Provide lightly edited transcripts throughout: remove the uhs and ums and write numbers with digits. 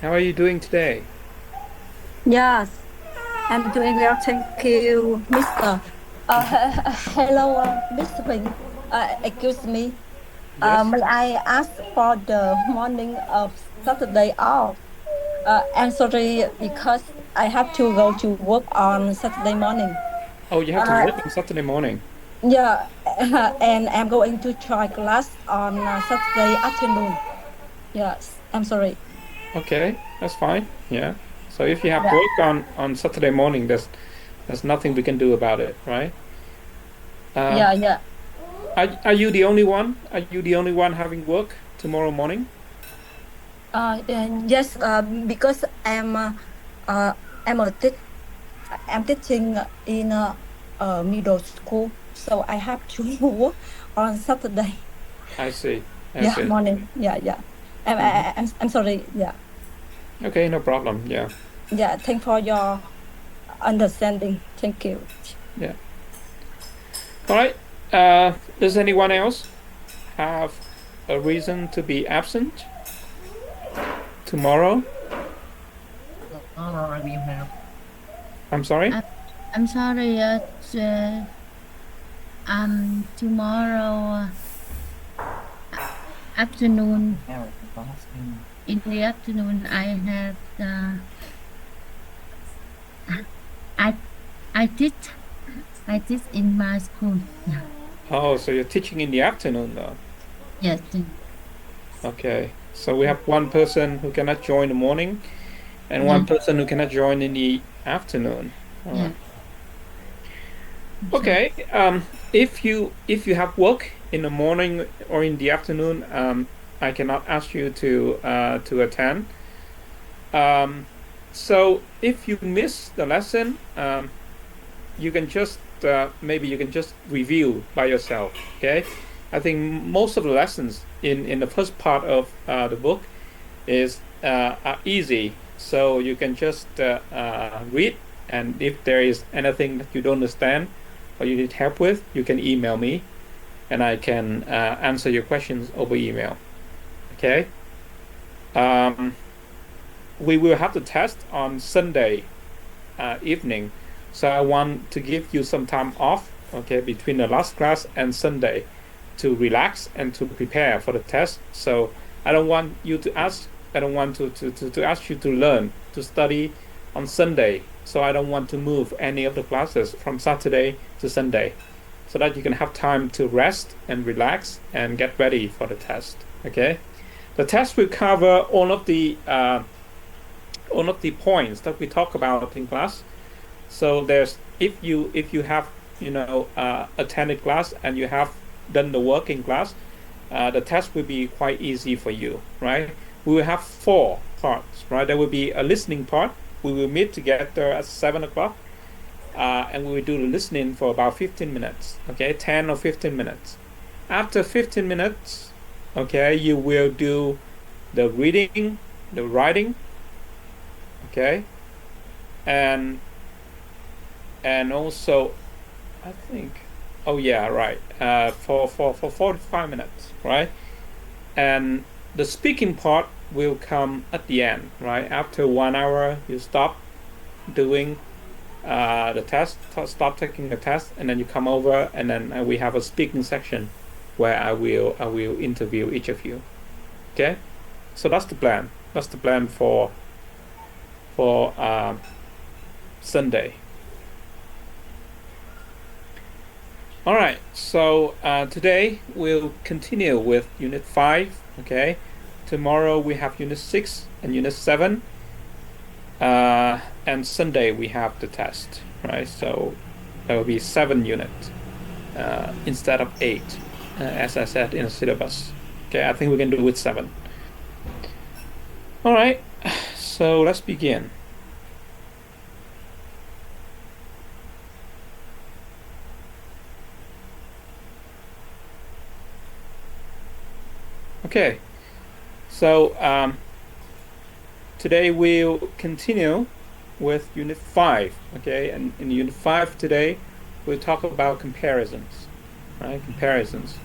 How are you doing today? Yes, I'm doing well. Thank you, Mr. Hello, Mr. Huỳnh. Excuse me. Yes, May I ask for the morning of Saturday off? I'm sorry because I have to go to work on Saturday morning. oh, you have to Uh, work on Saturday morning. yeah, and I'm going to try class on Saturday afternoon. Yes, I'm sorry. Okay, that's fine. Yeah. So if you have Yeah, work on Saturday morning, there's nothing we can do about it, right? Uh, yeah. are you the only one? Are you the only one having work tomorrow morning? And yes, because uh, I'm a teacher. I'm teaching in a middle school, so I have to work on Saturday. I see. I Yeah, see. morning. Yeah. Hmm. I'm sorry. Yeah, Okay, no problem. Yeah. yeah. Thank for your understanding. Thank you. Yeah. All right. Does anyone else have a reason to be absent tomorrow? Tomorrow we have. I'm sorry? I'm, I'm sorry. Tomorrow afternoon. In the afternoon, I I teach I teach in my school. Yeah. Oh, so you're teaching in the afternoon though. Yes. Okay. So we have one person who cannot join in the morning and Yeah. one person who cannot join in the afternoon. All Yeah. right. I'm sorry. Okay. If you have work in the morning or in the afternoon, I cannot ask you to attend. Um, so if you miss the lesson, you can just maybe you can just review by yourself. Okay. I think most of the lessons in the first part of the book is are easy. So you can just read, and if there is anything that you don't understand or you need help with, you can email me, and I can answer your questions over email. Okay. Um, we will have the test on Sunday evening, so I want to give you some time off. Okay, between the last class and Sunday, to relax and to prepare for the test. So I don't want you to ask, I don't want to ask you to learn, to study on Sunday. So I don't want to move any of the classes from Saturday to Sunday so that you can have time to rest and relax and get ready for the test. Okay. The test will cover all of the points that we talk about in class. So there's if you have attended class and you have done the work in class, the test will be quite easy for you, right? We will have four parts, right? There will be a listening part. We will meet together at 7 o'clock, and we will do the listening for about 15 minutes, okay, 10 or 15 minutes. After 15 minutes, okay, you will do the reading, the writing, okay, and also I think, oh yeah, right. For 45 minutes, right? And the speaking part will come at the end, right? After 1 hour, you stop doing the test, stop taking the test, and then you come over, and then we have a speaking section where I will interview each of you. Okay, so that's the plan. That's the plan for Sunday. All right, so today we'll continue with Unit 5, okay? Tomorrow we have Unit 6 and Unit 7, and Sunday we have the test, right? So there will be 7 units instead of 8, as I said in the syllabus. Okay, I think we can do with 7. All right, so let's begin. Okay, so today we'll continue with Unit 5, okay? And in Unit 5 today, we'll talk about comparisons, right? Comparisons.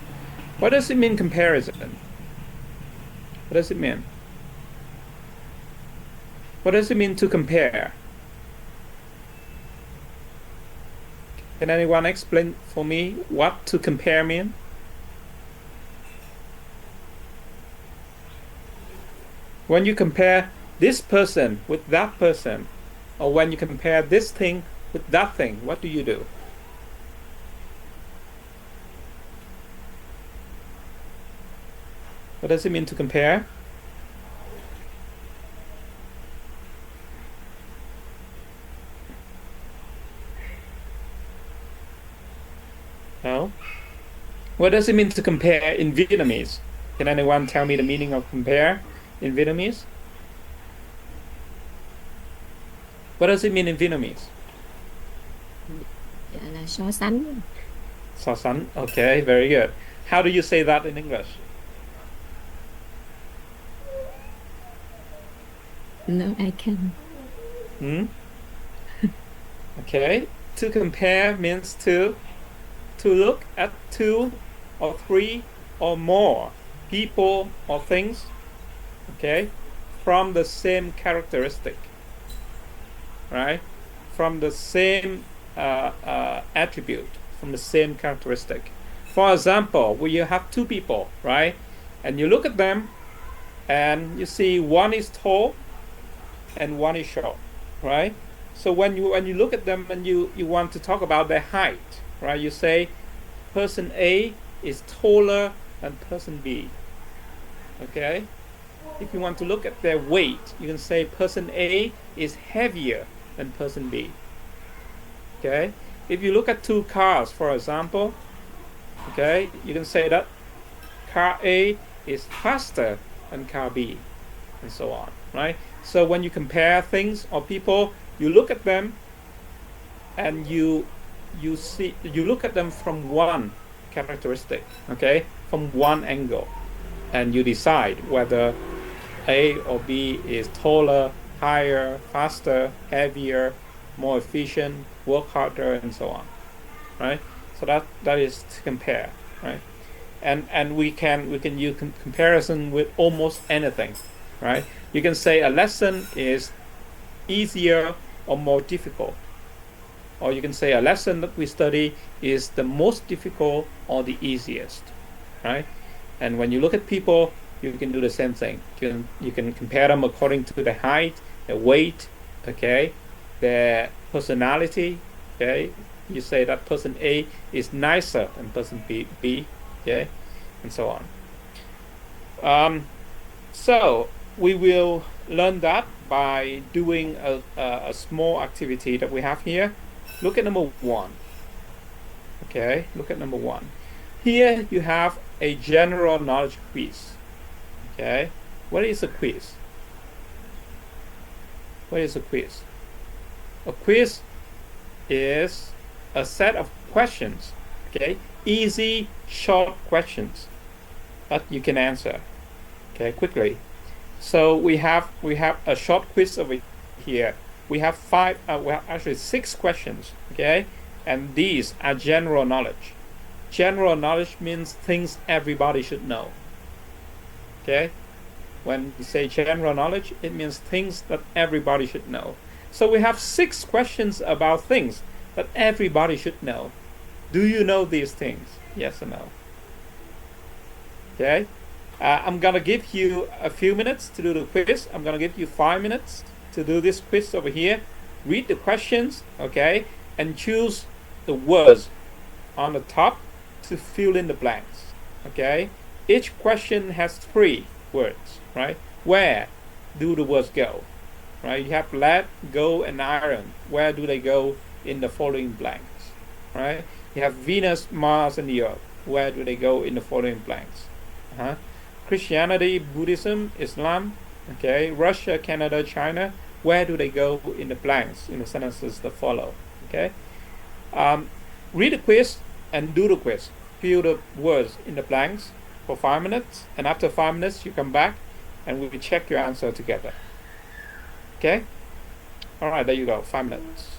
What does it mean, comparison? What does it mean? What does it mean to compare? Can anyone explain for me what to compare mean? When you compare this person with that person, or when you compare this thing with that thing, what do you do? What does it mean to compare? No? What does it mean to compare in Vietnamese? Can anyone tell me the meaning of compare in Vietnamese? What does it mean in Vietnamese? Dạ là so sánh. So sánh. Okay, very good. How do you say that in English? No, I can. Hmm? Okay. To compare means to look at two or three or more people or things, okay, from the same characteristic, right? From the same attribute, from the same characteristic. For example, when you have two people, right, and you look at them and you see one is tall and one is short, right? So when you look at them and you want to talk about their height, right, you say person A is taller than person B. Okay? If you want to look at their weight, you can say person A is heavier than person B. Okay? If you look at two cars, for example, okay, you can say that car A is faster than car B, and so on, right? So when you compare things or people, you look at them and you look at them from one characteristic, okay, from one angle, and you decide whether A or B is taller, higher, faster, heavier, more efficient, work harder, and so on, right? So that is to compare, right? And we can use comparison with almost anything, right? You can say a lesson is easier or more difficult, or you can say a lesson that we study is the most difficult or the easiest, right? And when you look at people, you can do the same thing. You can compare them according to the height, the weight, okay, their personality, okay. You say that person A is nicer than person B, okay, and so on. So we will learn that by doing a small activity that we have here. Look at number one. Okay, look at number one. Here you have a general knowledge quiz. Okay, what is a quiz? What is a quiz? A quiz is a set of questions. Okay, easy, short questions that you can answer. Okay, quickly. So we have a short quiz over here. We have actually 6 questions. Okay, and these are general knowledge. General knowledge means things everybody should know. Okay, when we say general knowledge, it means things that everybody should know. So we have 6 questions about things that everybody should know. Do you know these things? Yes or no? Okay. I'm gonna give you a few minutes to do the quiz. I'm gonna give you 5 minutes to do this quiz over here. Read the questions, okay, and choose the words on the top to fill in the blanks. Okay. Each question has 3 words, right? Where do the words go? Right? You have let, go, and iron. Where do they go in the following blanks? Right? You have Venus, Mars, and the Earth. Where do they go in the following blanks? Christianity, Buddhism, Islam, okay, Russia, Canada, China, where do they go in the blanks, in the sentences that follow, okay? Read the quiz and do the quiz. Fill the words in the blanks for 5 minutes, and after 5 minutes, you come back and we will check your answer together, okay? All right, there you go, 5 minutes.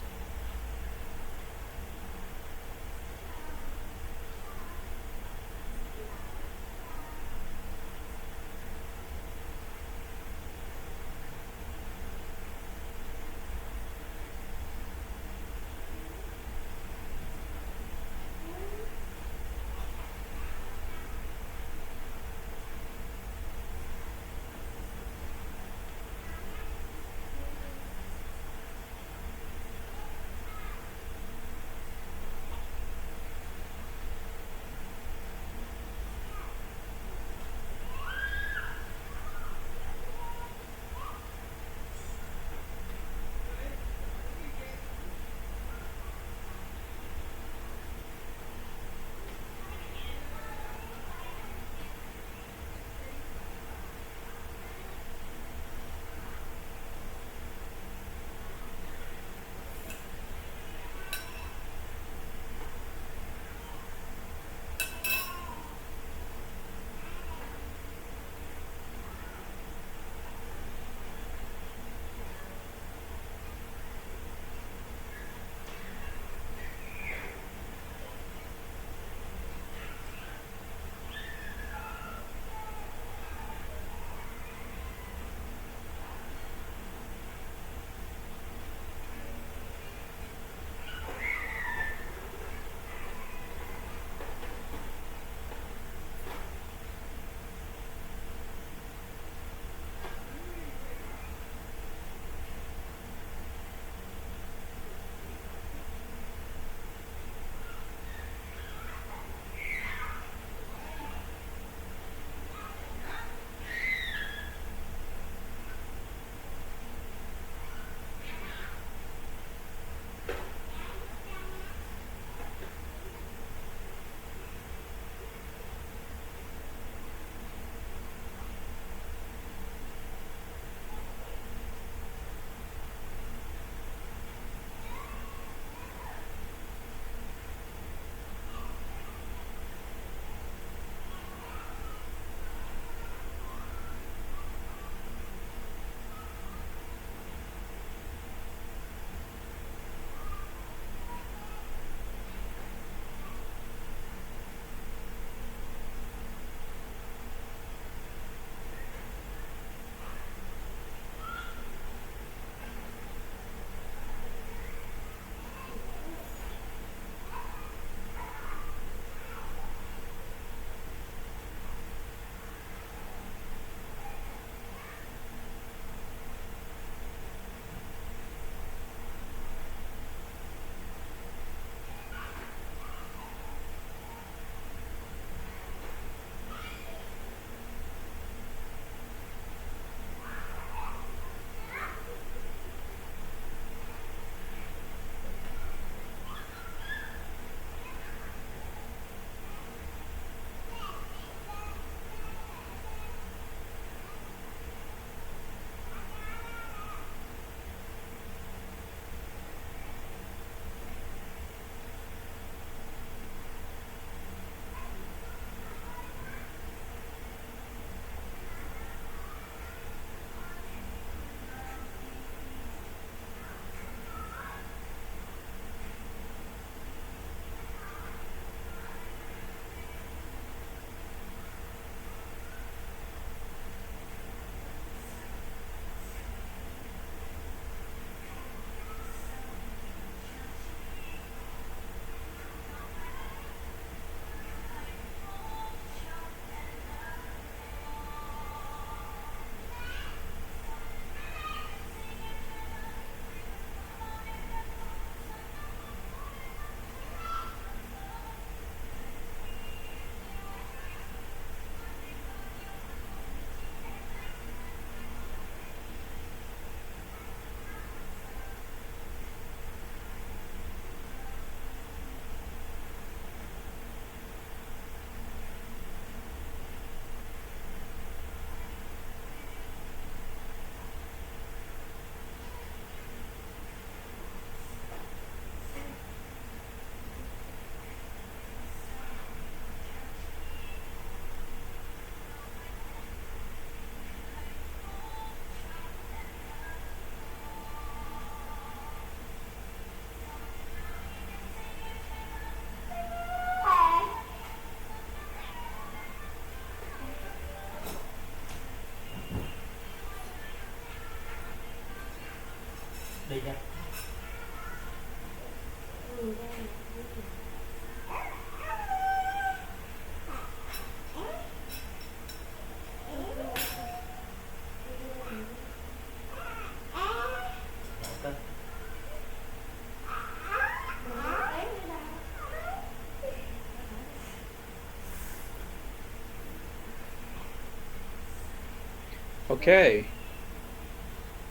Okay.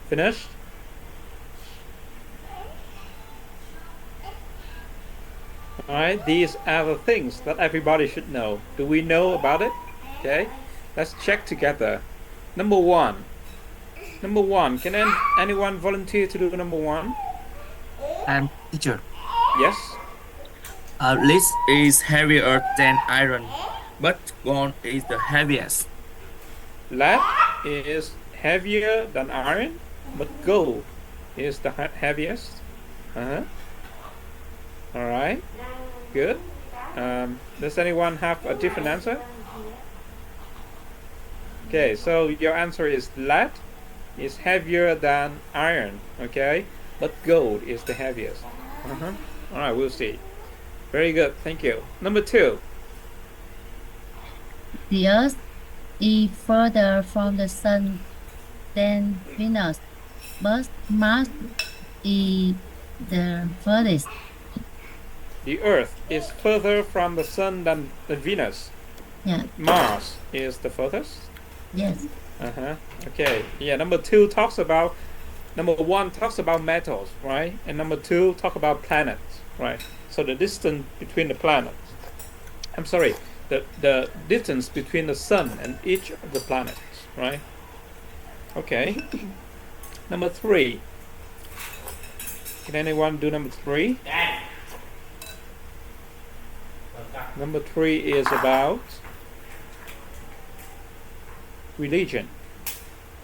Finished? All right, these are the things that everybody should know. Do we know about it? Okay, let's check together. Number one. Number one. Can anyone volunteer to do number one? Teacher. Yes. Lead is heavier than iron, but gold is the heaviest. Lead is heavier than iron, but gold is the heaviest. Uh-huh. All right. Good. Does anyone have a different answer? Okay, so your answer is lead is heavier than iron, okay? But gold is the heaviest. All right, we'll see. Very good, thank you. Number two. The Earth is further from the Sun than Venus, but Mars is the furthest. The Earth is further from the Sun than the Venus. Yeah. Mars is the furthest. Yes. Okay. Yeah. Number one talks about metals, right? And number two talk about planets, right? So the distance between the planets. I'm sorry. The distance between the Sun and each of the planets, right? Okay. Number three. Can anyone do number three? Number three is about religion.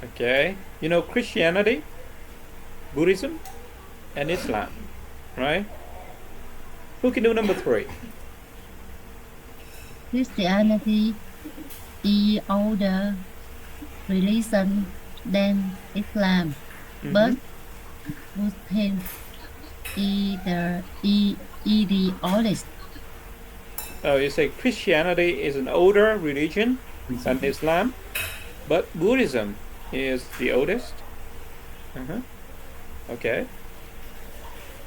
Okay, you know Christianity, Buddhism, and Islam, right? Who can do number three? Christianity is older religion than Islam, but Muslim is the oldest. Oh, you say Christianity is an older religion than Islam, but Buddhism is the oldest. Okay.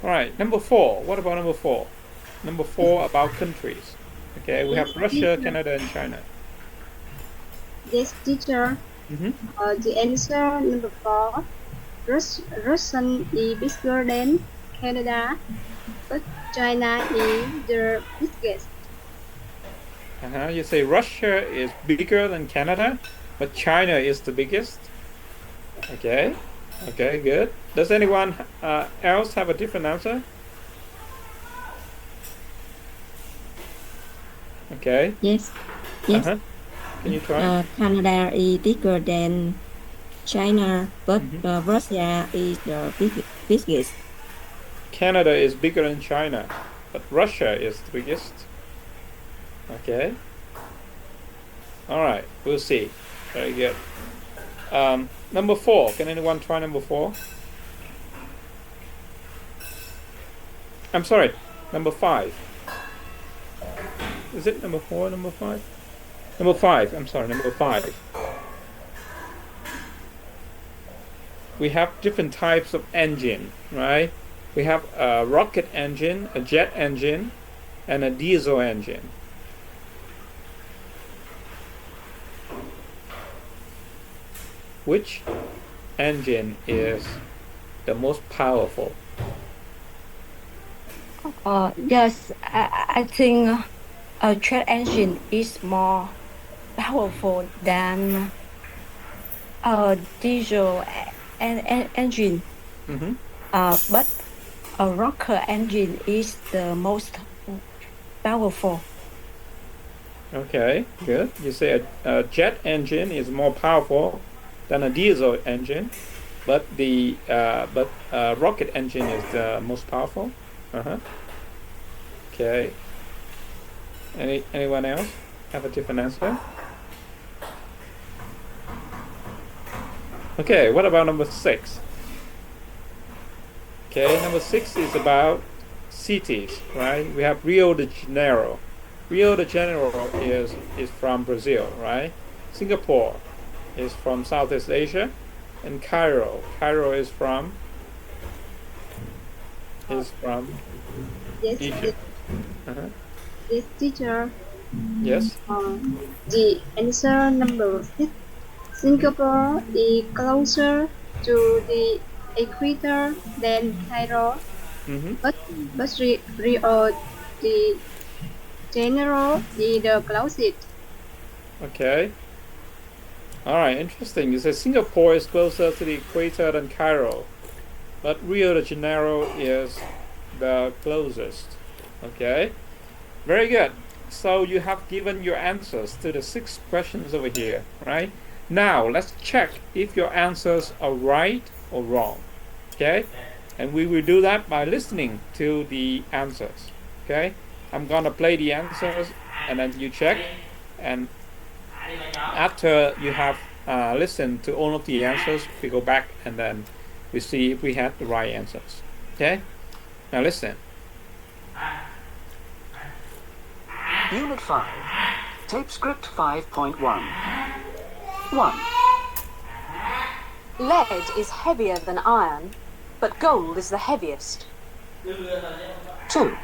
All right. Number four. What about number four? Number four about countries. Okay, we have Russia, Canada, and China. Yes, teacher. The answer number 4. Russian is bigger than Canada, but China is the biggest. You say Russia is bigger than Canada, but China is the biggest. Okay. Okay, good. Does anyone else have a different answer? Okay. Yes. Yes. Can you try? Canada is bigger than China, but Russia is the biggest. Canada is bigger than China, but Russia is the biggest. Okay. All right, we'll see. Very good. Number four. Can anyone try number four? I'm sorry, number five. Is it number four, number five? Number five, I'm sorry, number five. We have different types of engine, right? We have a rocket engine, a jet engine, and a diesel engine. Which engine is the most powerful? Yes, I think a jet engine is more powerful than a diesel engine. But a rocket engine is the most powerful. Okay, good. You say a jet engine is more powerful than a diesel engine, but the rocket engine is the most powerful. Okay. Anyone else have a different answer? Okay. What about number six? Okay, number 6 is about cities, right? We have Rio de Janeiro. Rio de Janeiro is from Brazil, right? Singapore is from Southeast Asia, and Cairo is from Yes, Egypt. Uh-huh. yes, teacher. Yes. The answer number 6. Singapore is closer to the equator than Cairo, Mm-hmm. but Rio de Janeiro is the closest. Okay. All right, interesting. You said Singapore is closer to the equator than Cairo, but Rio de Janeiro is the closest. Okay. Very good. So you have given your answers to the 6 questions over here, right? Now let's check if your answers are right or wrong. Okay? And we will do that by listening to the answers. Okay? I'm gonna play the answers and then you check. And after you have listened to all of the answers, we go back and then we see if we had the right answers. Okay? Now listen. Unit 5, Tape Script 5.1. 1. Lead is heavier than iron, but gold is the heaviest. 2.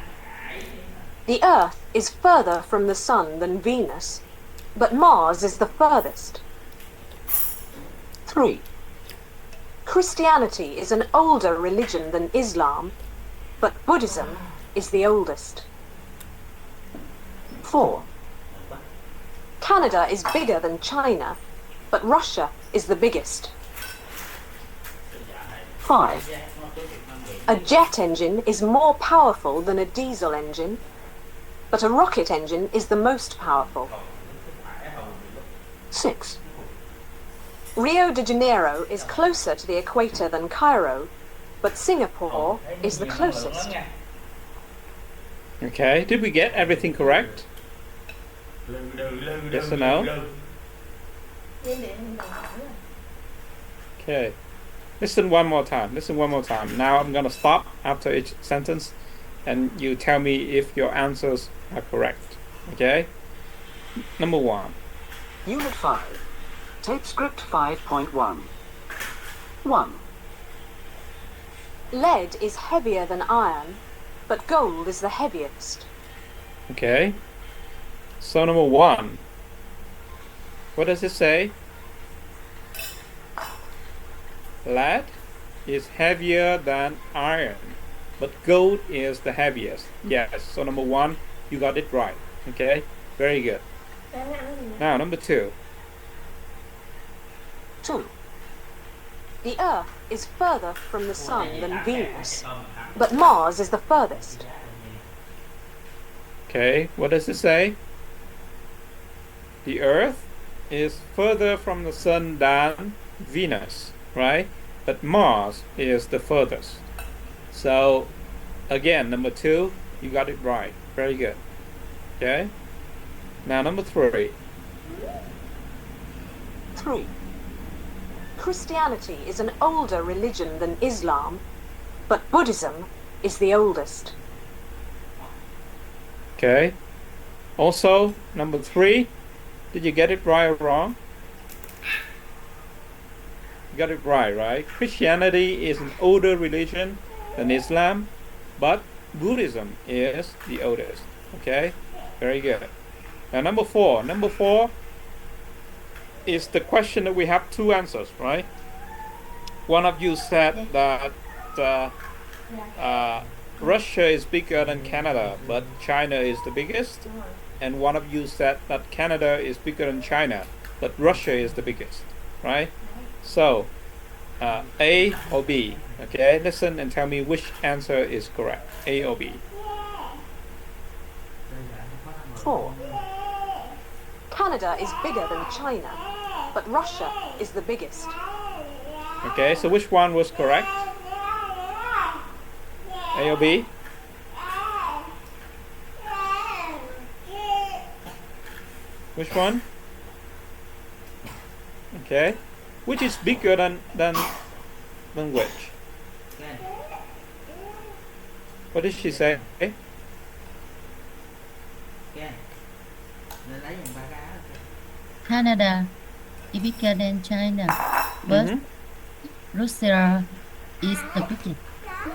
The Earth is further from the Sun than Venus, but Mars is the furthest. 3. Christianity is an older religion than Islam, but Buddhism is the oldest. 4. Canada is bigger than China, but Russia is the biggest. 5. A jet engine is more powerful than a diesel engine, but a rocket engine is the most powerful. 6. Rio de Janeiro is closer to the equator than Cairo, but Singapore is the closest. Okay, did we get everything correct? Yes or no? Okay. Listen one more time. Listen one more time. Now I'm gonna stop after each sentence and you tell me if your answers are correct. Okay? Number 1. Unit 5, Tape Script 5.1. 1. Lead is heavier than iron, but gold is the heaviest. Okay. So number 1. What does it say? Lead is heavier than iron, but gold is the heaviest. Yes, so number 1, you got it right. Okay, very good. Now, number 2. 2. The Earth is further from the Sun than Venus, but Mars is the furthest. Okay, what does it say? The Earth is further from the Sun than Venus, right? But Mars is the furthest. So, again, number 2, you got it right. Very good. Okay? Now, number 3. 3. Christianity is an older religion than Islam, but Buddhism is the oldest. Okay? Also, number 3, did you get it right or wrong? You got it right, right? Christianity is an older religion than Islam, but Buddhism is the oldest. Okay? Very good. Now, number 4. Number 4 is the question that we have 2 answers, right? One of you said that Russia is bigger than Canada, but China is the biggest. And one of you said that Canada is bigger than China, but Russia is the biggest, right? So, A or B? Okay, listen and tell me which answer is correct. A or B? 4. Canada is bigger than China, but Russia is the biggest. Okay, so which one was correct? A or B? Which one? Okay. Which is bigger than which? What did she say? Canada is bigger than China, but Mhm. Russia is the biggest.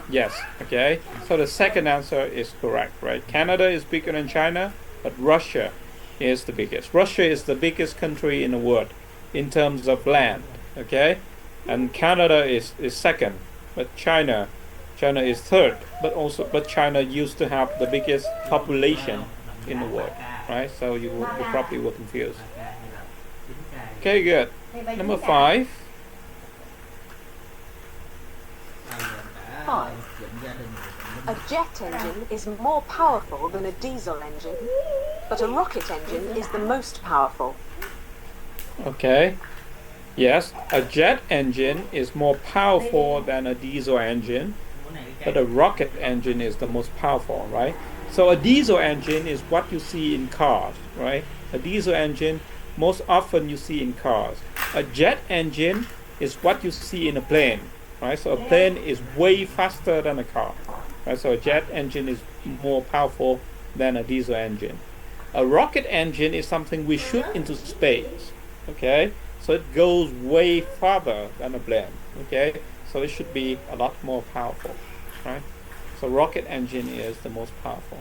Yes, okay. So the second answer is correct, right? Canada is bigger than China, but Russia is the biggest. Russia is the biggest country in the world in terms of land, okay? And Canada is second, but China is third, but China used to have the biggest population in the world, right? So you probably were confused. Okay, good. Number 5. 5. A jet engine is more powerful than a diesel engine, but a rocket engine is the most powerful. Okay. Yes, a jet engine is more powerful than a diesel engine, but a rocket engine is the most powerful, right? So a diesel engine is what you see in cars, right? A diesel engine most often you see in cars. A jet engine is what you see in a plane, right? So a plane is way faster than a car, right? So a jet engine is more powerful than a diesel engine. A rocket engine is something we shoot into space, okay? So it goes way farther than a plane, okay? So it should be a lot more powerful, right? So rocket engine is the most powerful.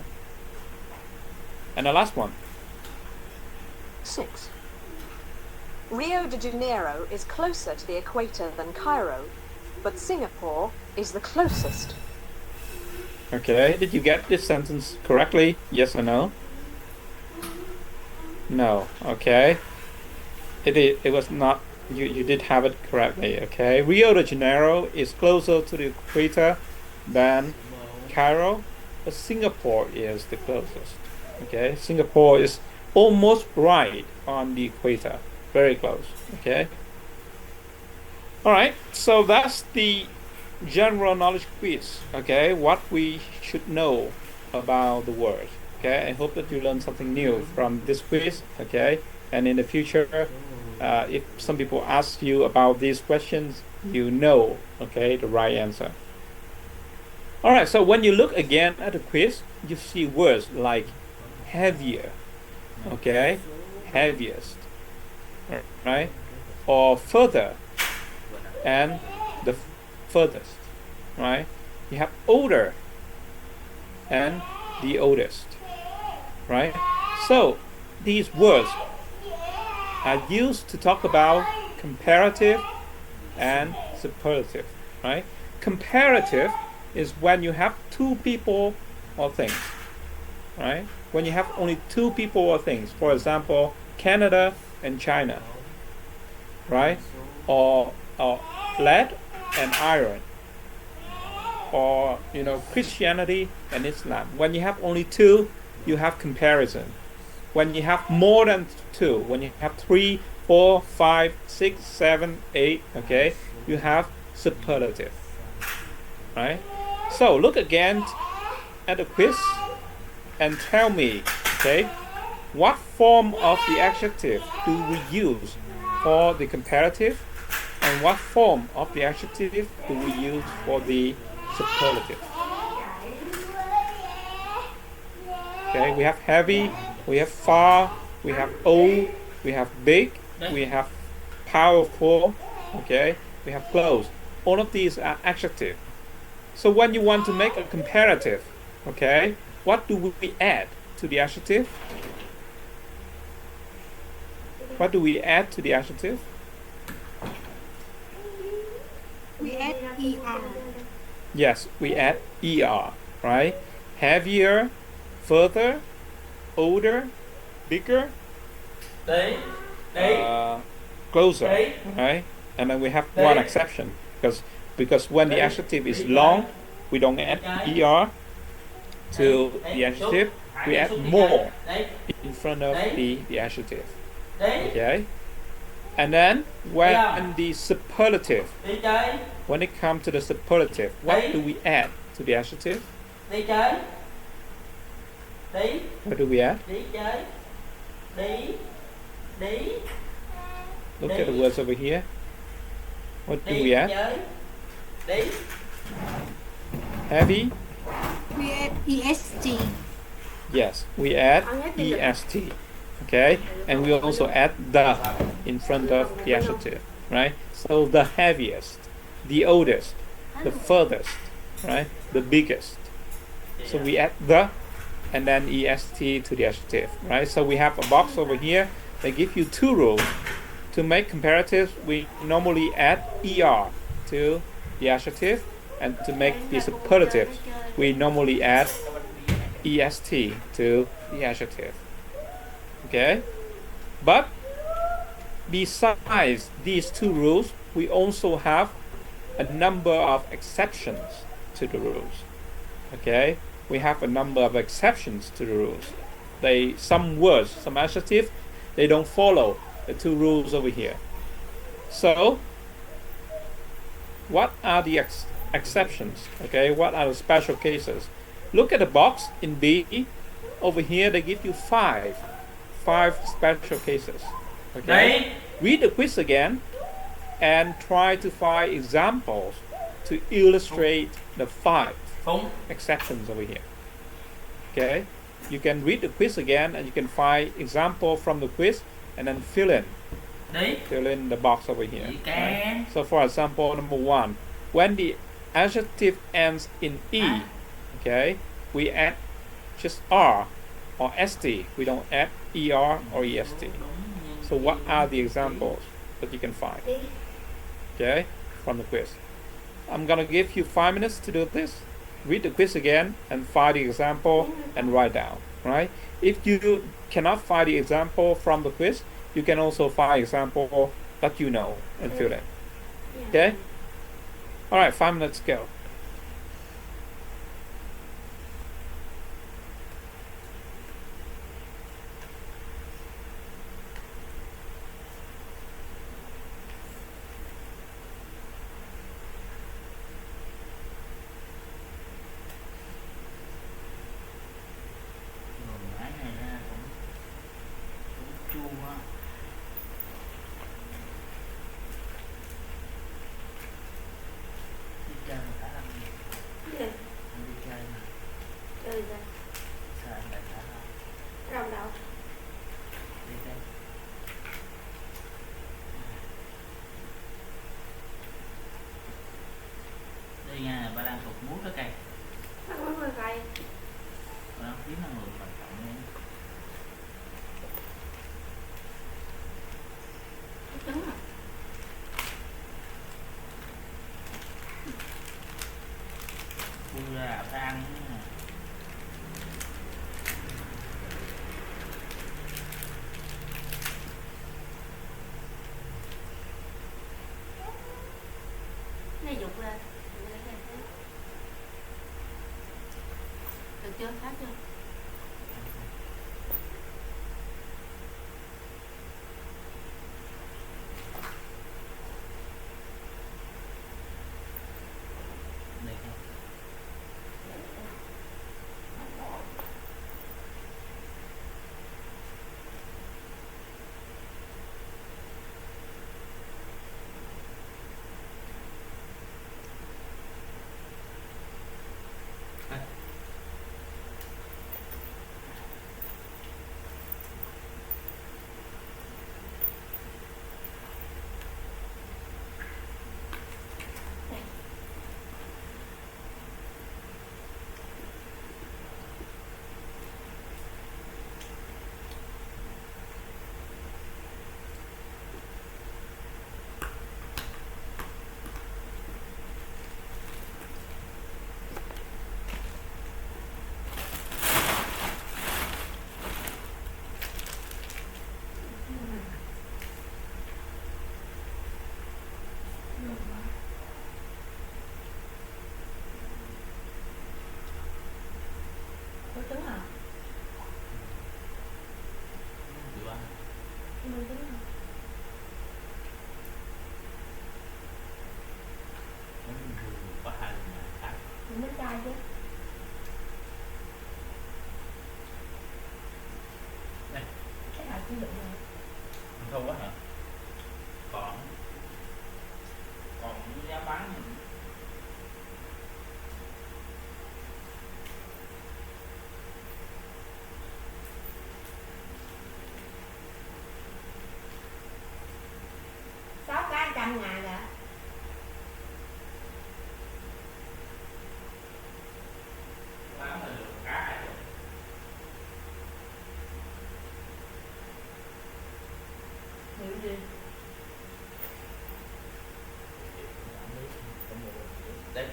And the last one. 6. Rio de Janeiro is closer to the equator than Cairo, but Singapore is the closest. Okay, did you get this sentence correctly? Yes or no? No. Okay. It was not, you did have it correctly. Okay, Rio de Janeiro is closer to the equator than Cairo, but Singapore is the closest. Okay, Singapore is almost right on the equator, very close. Okay. All right, so that's the general knowledge quiz. Okay, what we should know about the word. Okay, I hope that you learned something new from this quiz. Okay, and in the future, if some people ask you about these questions, you know, okay, the right answer. All right, so when you look again at the quiz, you see words like heavier, okay, heaviest, right, or further, and the furthest, right? You have older and the oldest, right? So these words are used to talk about comparative and superlative, right? Comparative is when you have two people or things, right? When you have only two people or things, for example, Canada and China, right? Or lead and iron, or Christianity and Islam. When you have only two, you have comparison. When you have more than two, when you have 3, 4, 5, 6, 7, 8, okay, you have superlative, right? So look again at the quiz and tell me, okay, what form of the adjective do we use for the comparative, and what form of the adjective do we use for the superlative? Okay, we have heavy, we have far, we have old, we have big, we have powerful, okay, we have close. All of these are adjectives. So when you want to make a comparative, okay, what do we add to the adjective? What do we add to the adjective? We add er. Yes, we add er, right? Heavier, further, older, bigger, closer, right? And then we have one exception, because when the adjective is long, we don't add er to the adjective, we add more in front of the adjective. Okay? And then when the superlative, when it comes to the superlative, what do we add to the adjective? What do we add? Look at the words over here. What do we add? Heavy, We add EST. Yes, we add est. Okay, and we also add the in front of the adjective, right? So the heaviest, the oldest, the furthest, right? The biggest. So we add the and then est to the adjective, right? So we have a box over here. They give you two rules. To make comparatives, we normally add er to the adjective, and to make the superlatives, we normally add est to the adjective. Okay? But besides these two rules, we also have a number of exceptions to the rules. Okay? We have a number of exceptions to the rules. Some words, some adjectives, they don't follow the two rules over here. So, what are the exceptions? Okay, what are the special cases? Look at the box in B. Over here, they give you five special cases. Okay, read the quiz again and try to find examples to illustrate the five exceptions over here. Okay, you can read the quiz again and you can find example from the quiz and then fill in the box over here. Right? So for example, number 1, when the adjective ends in E, okay, we add just R or ST. We don't add ER or EST. So what are the examples that you can find? Okay, from the quiz. I'm gonna give you 5 minutes to do this. Read the quiz again and find the example and write down, right? If you cannot find the example from the quiz, you can also find example that you know and fill in. Okay? All right, 5 minutes, go. Đây nha, bà đang thuộc muối với cây. Muối với cây. Bà đang kiếm năng lượng quan trọng nha. Trứng à? Tôi ra phải ăn nha. Này dục lên. Được chưa? Khác chưa? Đây không? Trứng hả? Chịu ăn. Trứng hả? Có 2 lần mà ăn. Bánh chay chứ. Đây. Cái nào cũng được rồi. Không quá hả? Còn giá bán Đấy.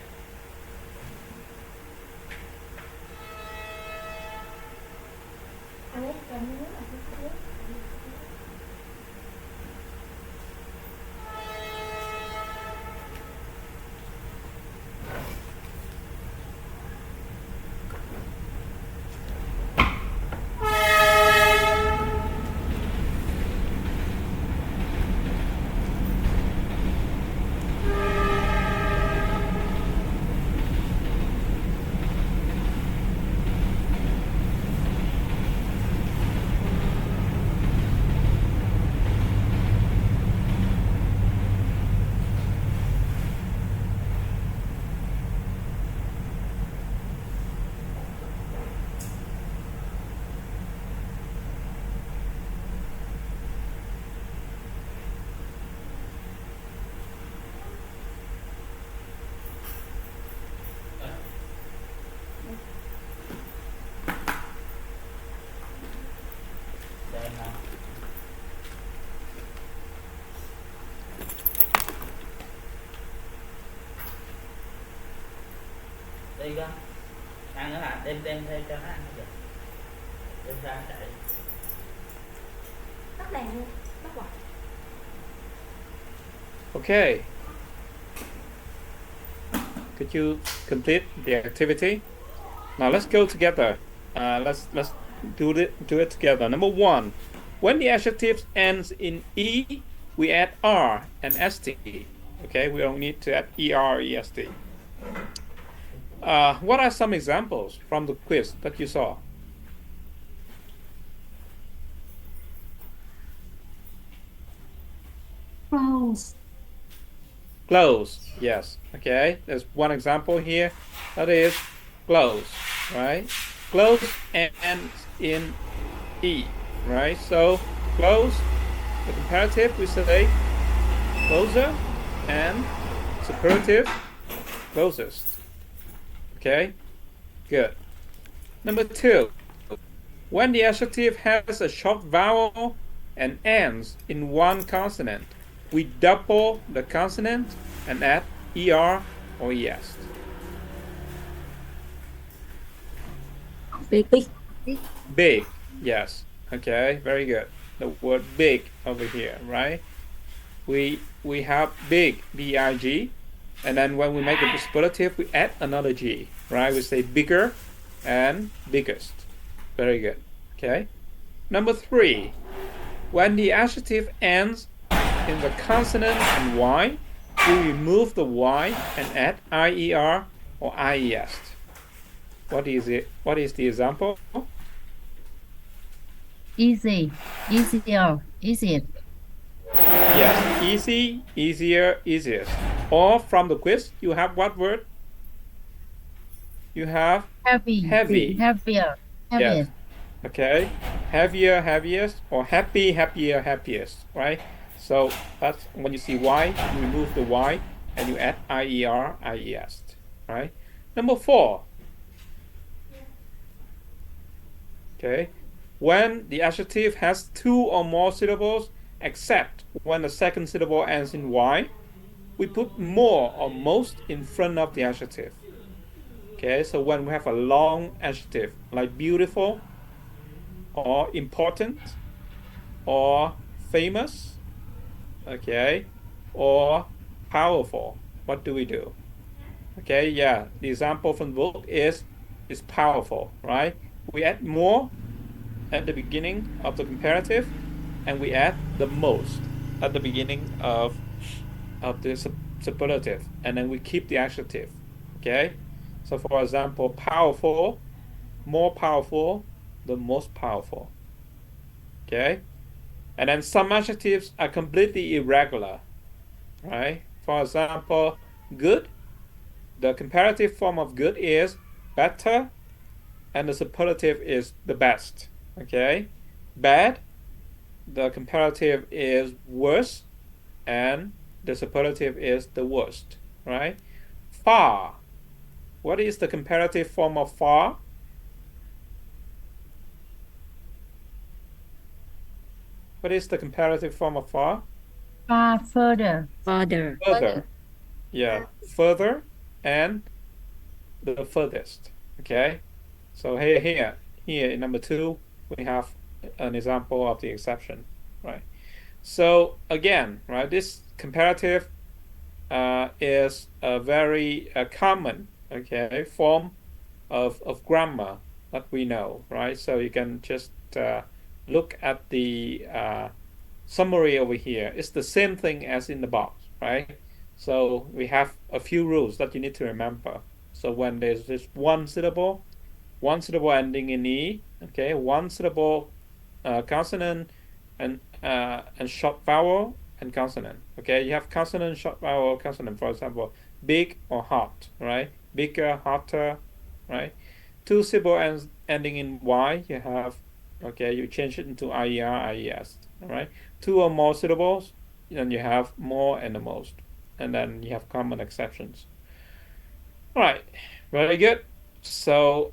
Đây nào. Đây con. Ăn nữa hả? Đem thêm cho nó ăn được. Đem ra chạy. Tắt đèn luôn, tắt quạt. Okay. Could you complete the activity? Now let's go together. Let's do it together. Number one, when the adjective ends in e, we add r and st. Okay, we don't need to add er, est. What are some examples from the quiz that you saw? Close. Close, yes. Okay, there's one example here. That is close, right? Close ends in e, right? So close, the comparative, we say closer, and superlative, closest. Okay, good. Number two, when the adjective has a short vowel and ends in one consonant, we double the consonant and add er or es. Big. Big, yes. Okay, very good. The word big over here, right? We have big, B-I-G, and then when we make a superlative, we add another G, right? We say bigger and biggest. Very good. Okay. Number three, when the adjective ends in the consonant and Y, we remove the Y and add IER or IES. What is it? What is the example? Easy. Easier. Easier. Yes, easy, easier, easiest. Or from the quiz, you have what word? You have Heavy. heavy. Heavier. Heavier. Yes. Okay. Heavier, heaviest, or happy, happier, happiest, right? So that's when you see Y, you remove the Y and you add IER, IES, right? Number four. Okay. When the adjective has two or more syllables, except when the second syllable ends in Y, we put more or most in front of the adjective. Okay, so when we have a long adjective like beautiful or important or famous, okay, or powerful, what do we do? Okay, yeah, the example from the book is powerful, right? We add more at the beginning of the comparative, and we add the most at the beginning of the superlative, and then we keep the adjective. Okay, so for example, powerful, more powerful, the most powerful. Okay, and then some adjectives are completely irregular, right? For example, good, the comparative form of good is better, and the superlative is the best. Okay, bad, the comparative is worse, and the superlative is the worst, right? Far, what is the comparative form of far? What is the comparative form of far? Far further. Further. Further. Yeah, further. and the furthest. Okay, so here in number 2 we have an example of the exception, right? So again, right, this comparative is a very common, okay, form of grammar that we know, right? So you can just look at the summary over here. It's the same thing as in the box, right? So we have a few rules that you need to remember. So when there's this one syllable ending in E, okay, one syllable consonant and short vowel and consonant. Okay, you have consonant, short vowel, consonant. For example, big or hot, right? Bigger, hotter, right? Two syllable ending in Y, you have, okay, you change it into IER, IES, all right? Two or more syllables, then you have more and the most, and then you have common exceptions. All right, very good. So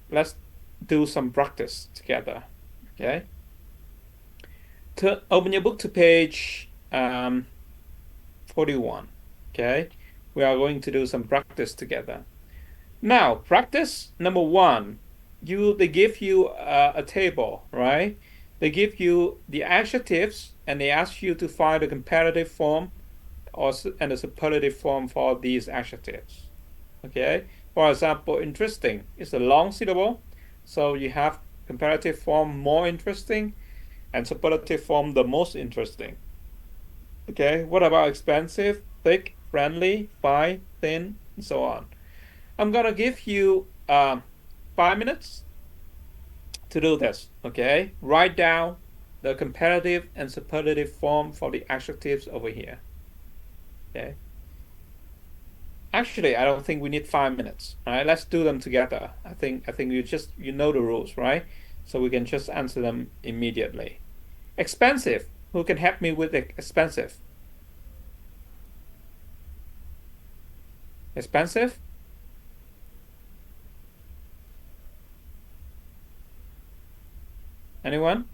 let's do some practice together. Okay. Open your book to page 41. Okay. We are going to do some practice together. Now, practice number 1. They give you a table, right? They give you the adjectives and they ask you to find a comparative form and a superlative form for these adjectives. Okay. For example, interesting is a long syllable, so you have comparative form more interesting and superlative form the most interesting. Okay, what about expensive, thick, friendly, fine, thin, and so on? I'm gonna give you 5 minutes to do this. Okay, write down the comparative and superlative form for the adjectives over here. Okay. Actually, I don't think we need 5 minutes. All right, let's do them together. I think you know the rules, right? So we can just answer them immediately. Expensive. Who can help me with expensive? Expensive? Anyone?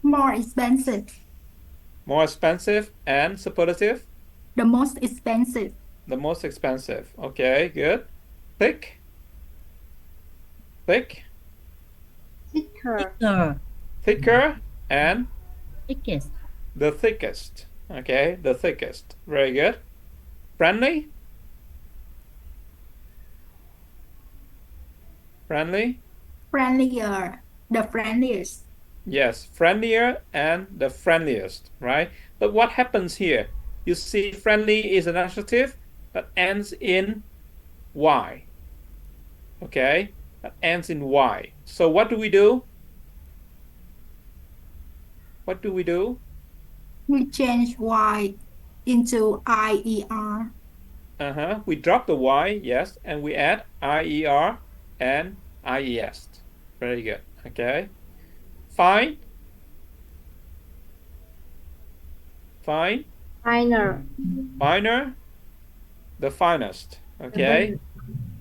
More expensive. More expensive and superlative? The most expensive. The most expensive. Okay, good. Thick? Thick? Thicker. Thicker and Thickest. the thickest. Okay, the thickest. Very good. Friendly? Friendly? Friendlier. The friendliest. Yes, friendlier and the friendliest, right? But what happens here? You see, friendly is an adjective that ends in Y. Okay, that ends in Y. So what do we do? What do we do? We change Y into IER. We drop the Y, yes, and we add IER and IES. Very good. Okay. Fine. Fine. Finer. Finer. The finest. Okay.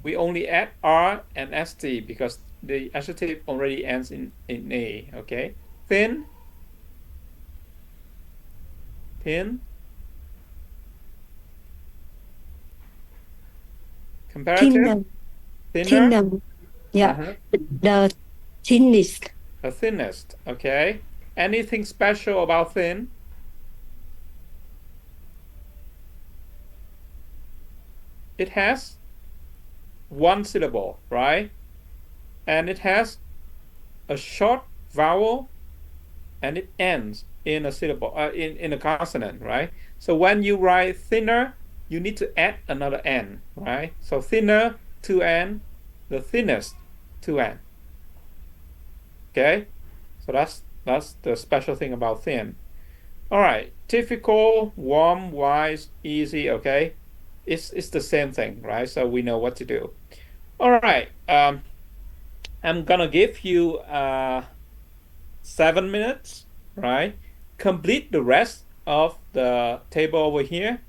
We only add R and ST because the adjective already ends in A. Okay. Thin. Thin. Comparative. Thinner. Yeah, the thinnest. The thinnest. Okay. Anything special about thin? It has one syllable, right? And it has a short vowel and it ends in a syllable, in a consonant, right? So when you write thinner, you need to add another N, right? So thinner, 2N, the thinnest, 2N. Okay? So that's the special thing about thin. All right, typical, warm, wise, easy, okay? It's the same thing, right? So we know what to do. All right, I'm gonna give you 7 minutes, right? Complete the rest of the table over here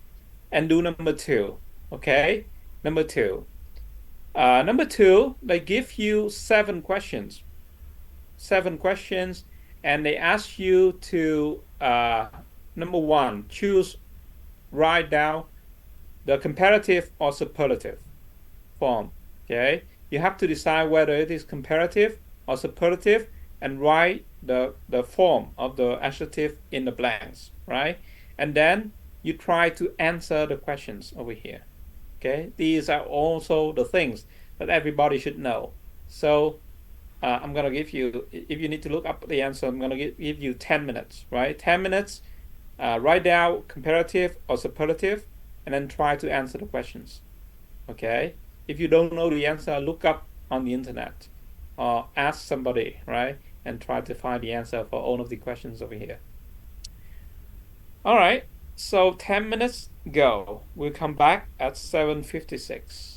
and do number 2, okay? Number 2. Number 2, they give you 7 questions. 7 questions, and they ask you to, number 1, write down the comparative or superlative form. Okay, you have to decide whether it is comparative or superlative and write the form of the adjective in the blanks, right? And then you try to answer the questions over here. Okay, these are also the things that everybody should know. So I'm gonna give you, if you need to look up the answer, I'm gonna give you 10 minutes, right? 10 minutes, write down comparative or superlative, and then try to answer the questions. Okay, if you don't know the answer, look up on the internet or ask somebody, right? And try to find the answer for all of the questions over here. All right, so 10 minutes go. We'll come back at 7:56.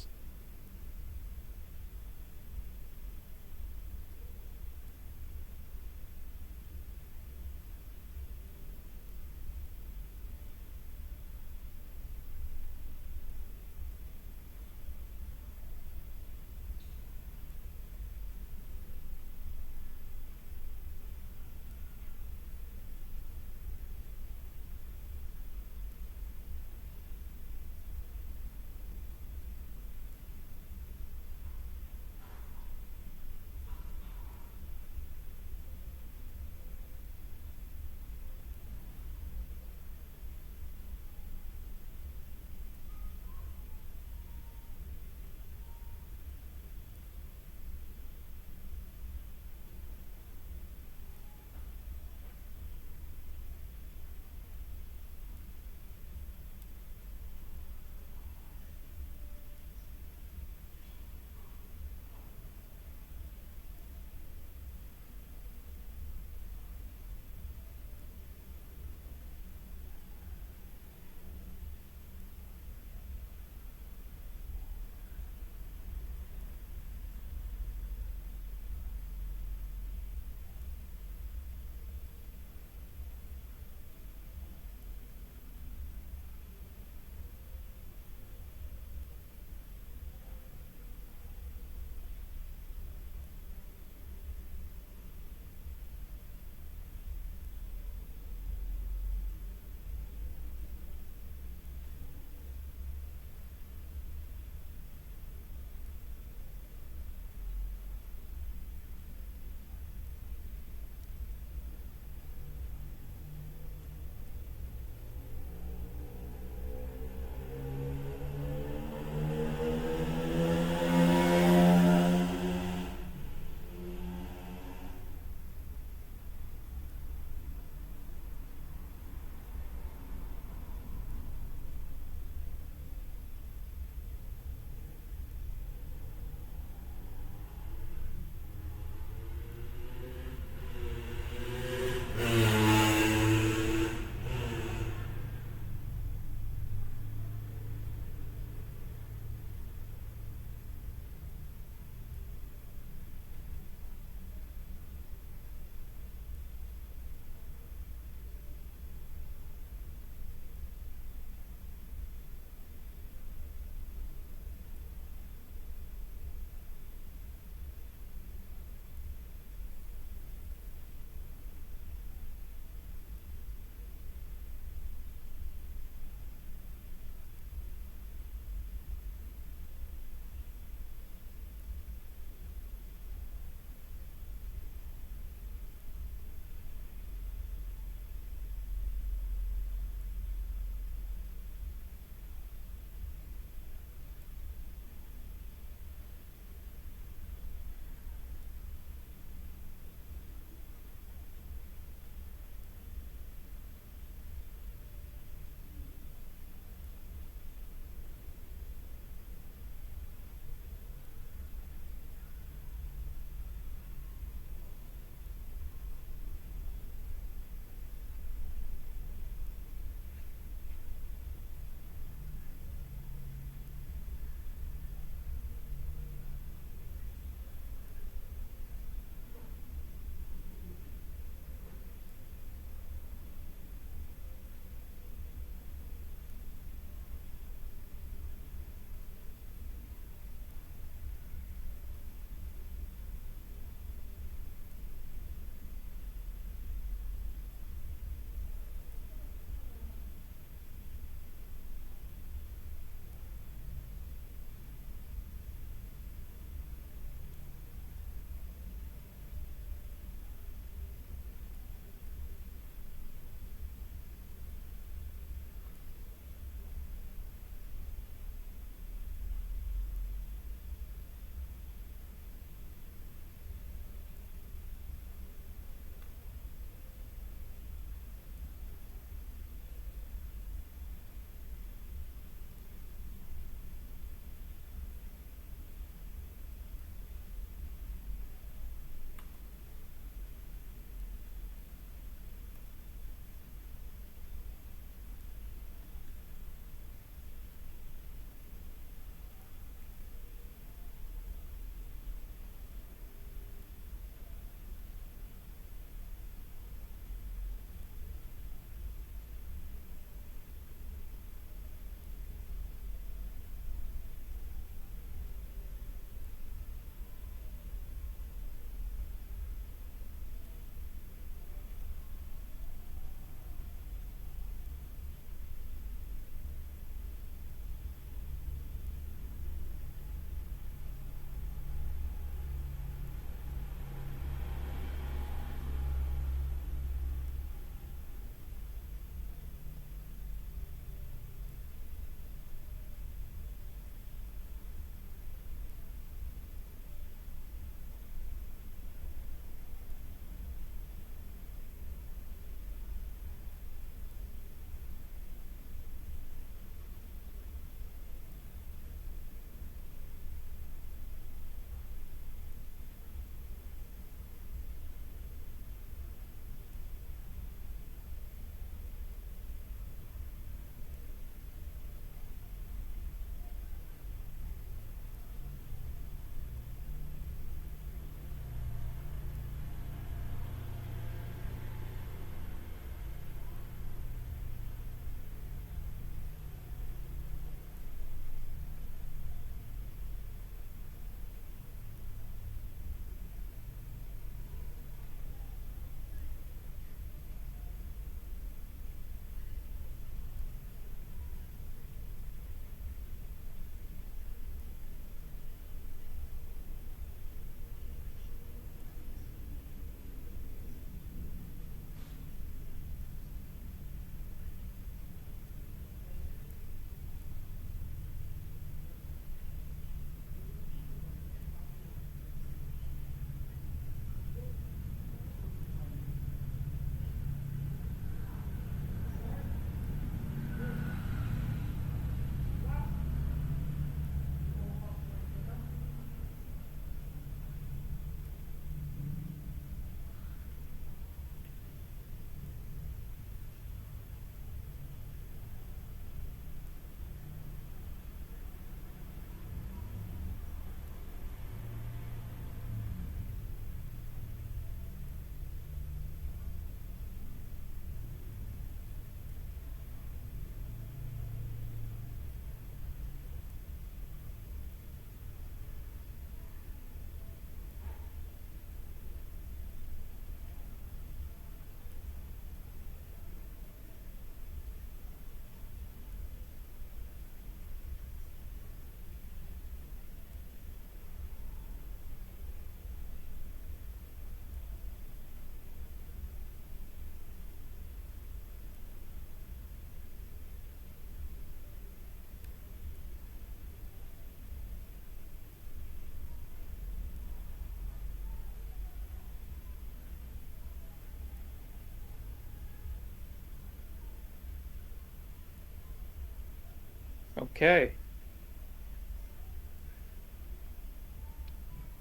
Okay.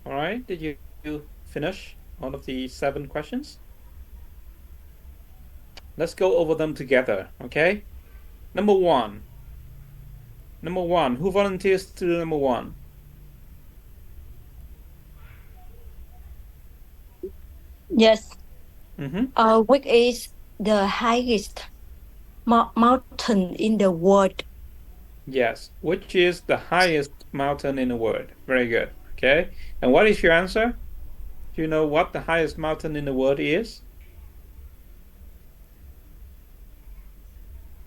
All right. Did you finish all of the 7 questions? Let's go over them together. Okay. Number one. Number one. Who volunteers to do number one? Yes. Mm-hmm. Which is the highest mountain in the world? Yes. Which is the highest mountain in the world? Very good. Okay. And what is your answer? Do you know what the highest mountain in the world is?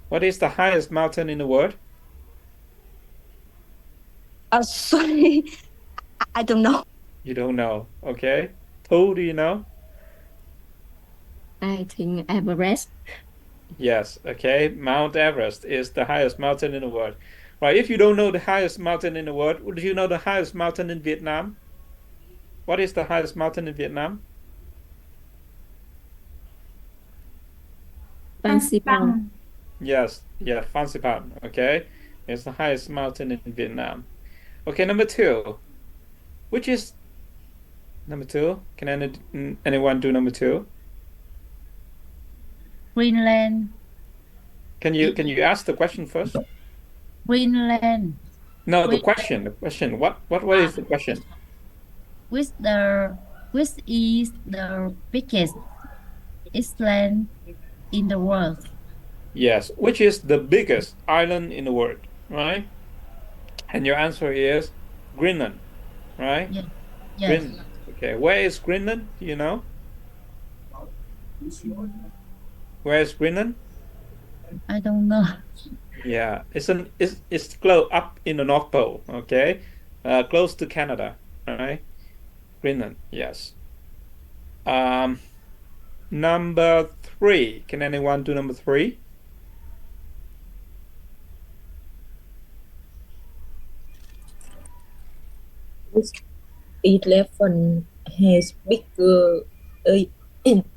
What is the highest mountain in the world? Sorry, I don't know. You don't know. Okay. Who do you know? I think Everest. Yes. Okay. Mount Everest is the highest mountain in the world. Right. If you don't know the highest mountain in the world, would you know the highest mountain in Vietnam? What is the highest mountain in Vietnam? Fancy Bang. Yes. Yeah. Phan Xipang. Okay. It's the highest mountain in Vietnam. Okay. Number two. Which is number two? Can anyone do number two? Greenland. Can you ask the question first? Greenland. No, the Green, question. The question. What is the question? which the which is the biggest island in the world? Yes, which is the biggest island in the world, right? And your answer is Greenland, right? Yes. Yes. Greenland. Okay, where is Greenland? Do you know? Where is Greenland? I don't know. Yeah, it's close up in the North Pole, okay? Close to Canada, right? Greenland, yes. Um, number three. Can anyone do number three? Which elephant has bigger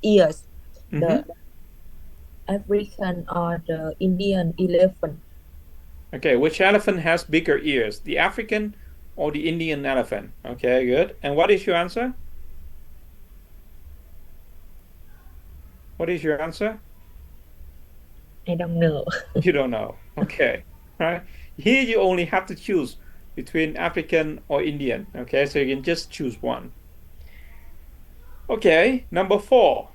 ears, Mm-hmm. the African or the Indian elephant? Okay, which elephant has bigger ears, the African or the Indian elephant? Okay, good. And what is your answer? What is your answer? I don't know. You don't know. Okay, right. Here you only have to choose between African or Indian. Okay, so you can just choose one. Okay, number four.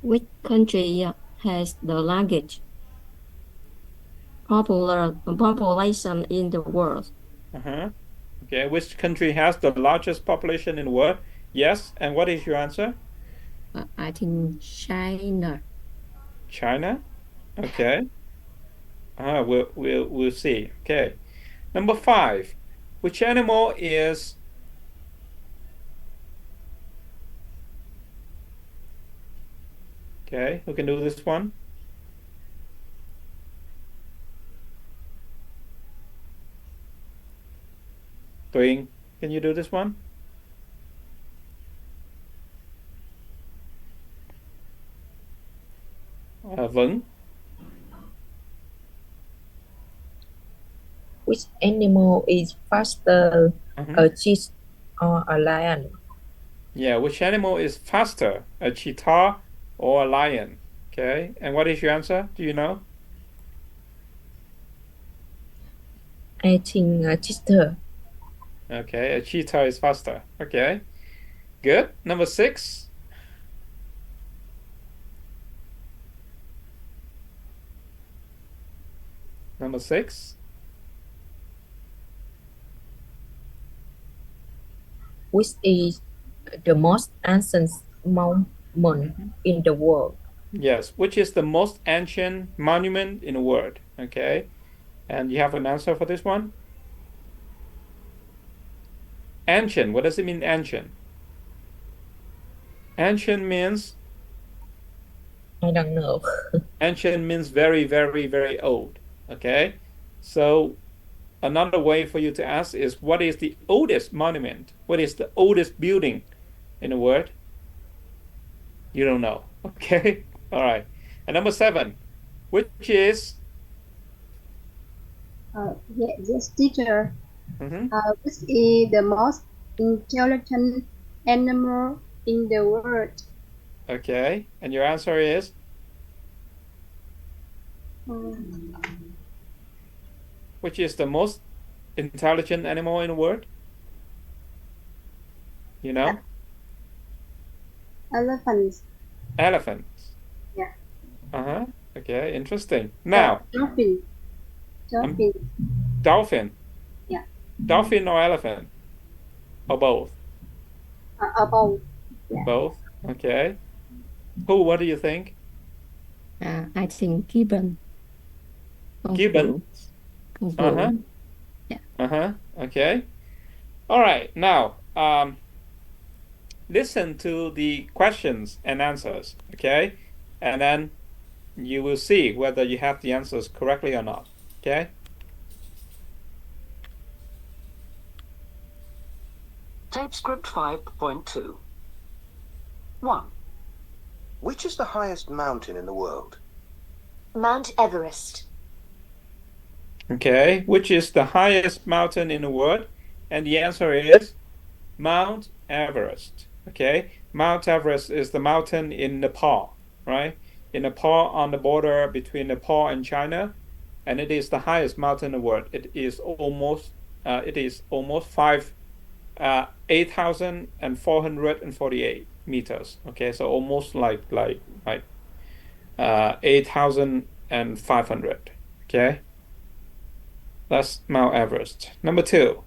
Which country has the largest population in the world? Uh-huh. Okay, which country has the largest population in the world? Yes, and what is your answer? I think China. China. Okay. We'll see. Okay. Number five. Which animal is okay? Who can do this one? Tuyen, can you do this one? Vẫn. Which animal is faster, a cheetah or a lion? Yeah, which animal is faster, a cheetah or a lion? Okay, and what is your answer? Do you know? I think a cheetah. Okay, a cheetah is faster. Okay, good. Number six. Number six. Which is the most ancient monument in the world? Yes, which is the most ancient monument in the world? Okay, and you have an answer for this one? Ancient. What does it mean, ancient? Ancient means I don't know. ancient means very, very, very old. Okay, so another way for you to ask is what is the oldest monument? What is the oldest building in the world? You don't know. Okay, all right. And number seven, which is Yes, teacher. Mm-hmm. Which is the most intelligent animal in the world? Okay, and your answer is Um, which is the most intelligent animal in the world? You know? elephants. Elephants. Yeah. Uh-huh. Okay, interesting. Now, Dolphin. um, Dolphin. dolphin. Yeah. Dolphin or elephant? Or both? About. Yeah. Both. Okay. Who, what do you think? I think gibbon. Con Gibbon. phượng. Con Uh-huh. phượng. Yeah. Uh-huh. Okay. All right. Now, listen to the questions and answers, okay? And then you will see whether you have the answers correctly or not, okay? Tape script 5.2. 1. Which is the highest mountain in the world? Mount Everest. Okay, which is the highest mountain in the world? And the answer is Mount Everest. Okay, Mount Everest is the mountain in Nepal, right? In Nepal, on the border between Nepal and China, and it is the highest mountain in the world. It is almost 8,448 meters. Okay, so almost like 8,500. Okay, that's Mount Everest. Number two.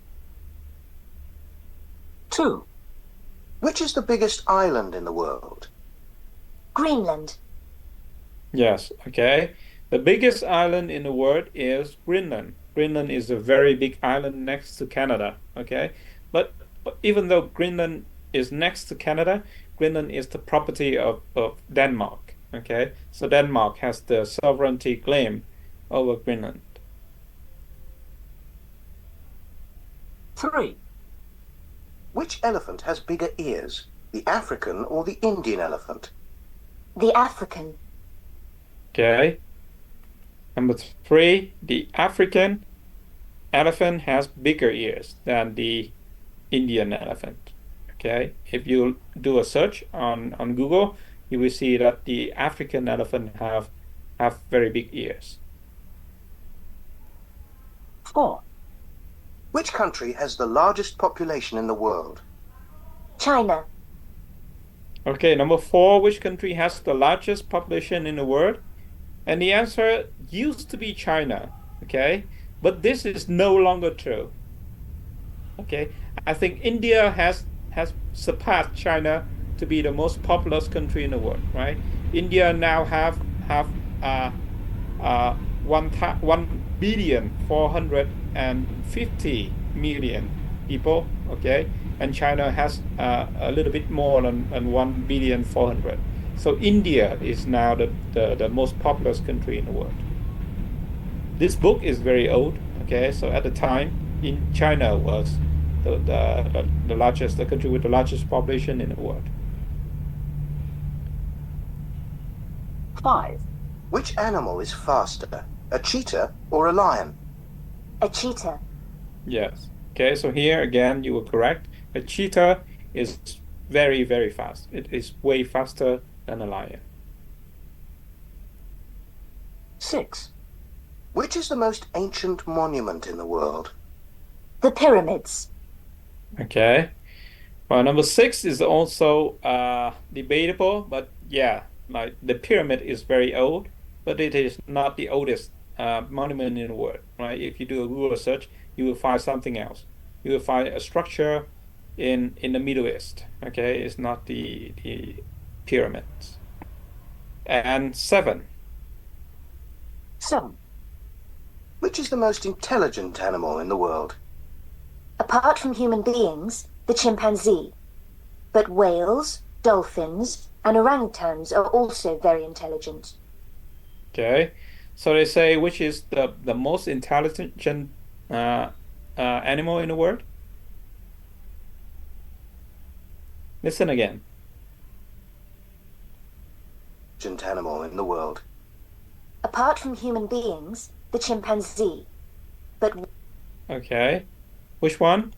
2. Which is the biggest island in the world? Greenland. Yes, okay. The biggest island in the world is Greenland. Greenland is a very big island next to Canada, okay? But even though Greenland is next to Canada, Greenland is the property of Denmark, okay? So Denmark has the sovereignty claim over Greenland. 3. Which elephant has bigger ears, the African or the Indian elephant? The African. Okay. Number three, the African elephant has bigger ears than the Indian elephant. Okay, if you do a search on Google, you will see that the African elephant have very big ears. 4. Which country has the largest population in the world? China. Okay, number four, which country has the largest population in the world? And the answer used to be China. Okay, but this is no longer true. Okay, I think India has surpassed China to be the most populous country in the world, right? India now have 1,450,000,000 people, okay, and China has a little bit more than 1,400,000,000. So India is now the most populous country in the world. This book is very old, okay, so at the time in China was the country with the largest population in the world. 5. Which animal is faster, a cheetah or a lion? A cheetah. Yes. Okay, so here again you were correct. A cheetah is very, very fast. It is way faster than a lion. 6. Which is the most ancient monument in the world? The pyramids. Okay. Well, number six is also debatable, but yeah, like the pyramid is very old, but it is not the oldest monument in the world, right? If you do a Google search, you will find something else. You will find a structure in the Middle East. Okay, it's not the pyramids. And seven. 7. Which is the most intelligent animal in the world? Apart from human beings, the chimpanzee. But whales, dolphins, and orangutans are also very intelligent. Okay, so they say which is the most intelligent animal in the world? Listen again. Intelligent animal in the world. Apart from human beings, the chimpanzee. but Okay. Which one?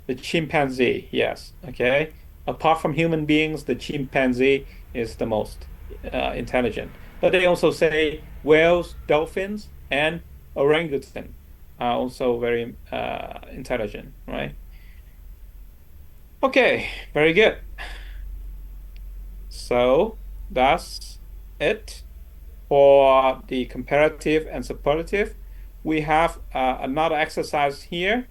The chimpanzee. Yes. Okay. Apart from human beings, the chimpanzee is the most intelligent. But they also say whales, dolphins, and orangutan are also very intelligent, right? Okay, very good. So that's it for the comparative and superlative. We have another exercise here,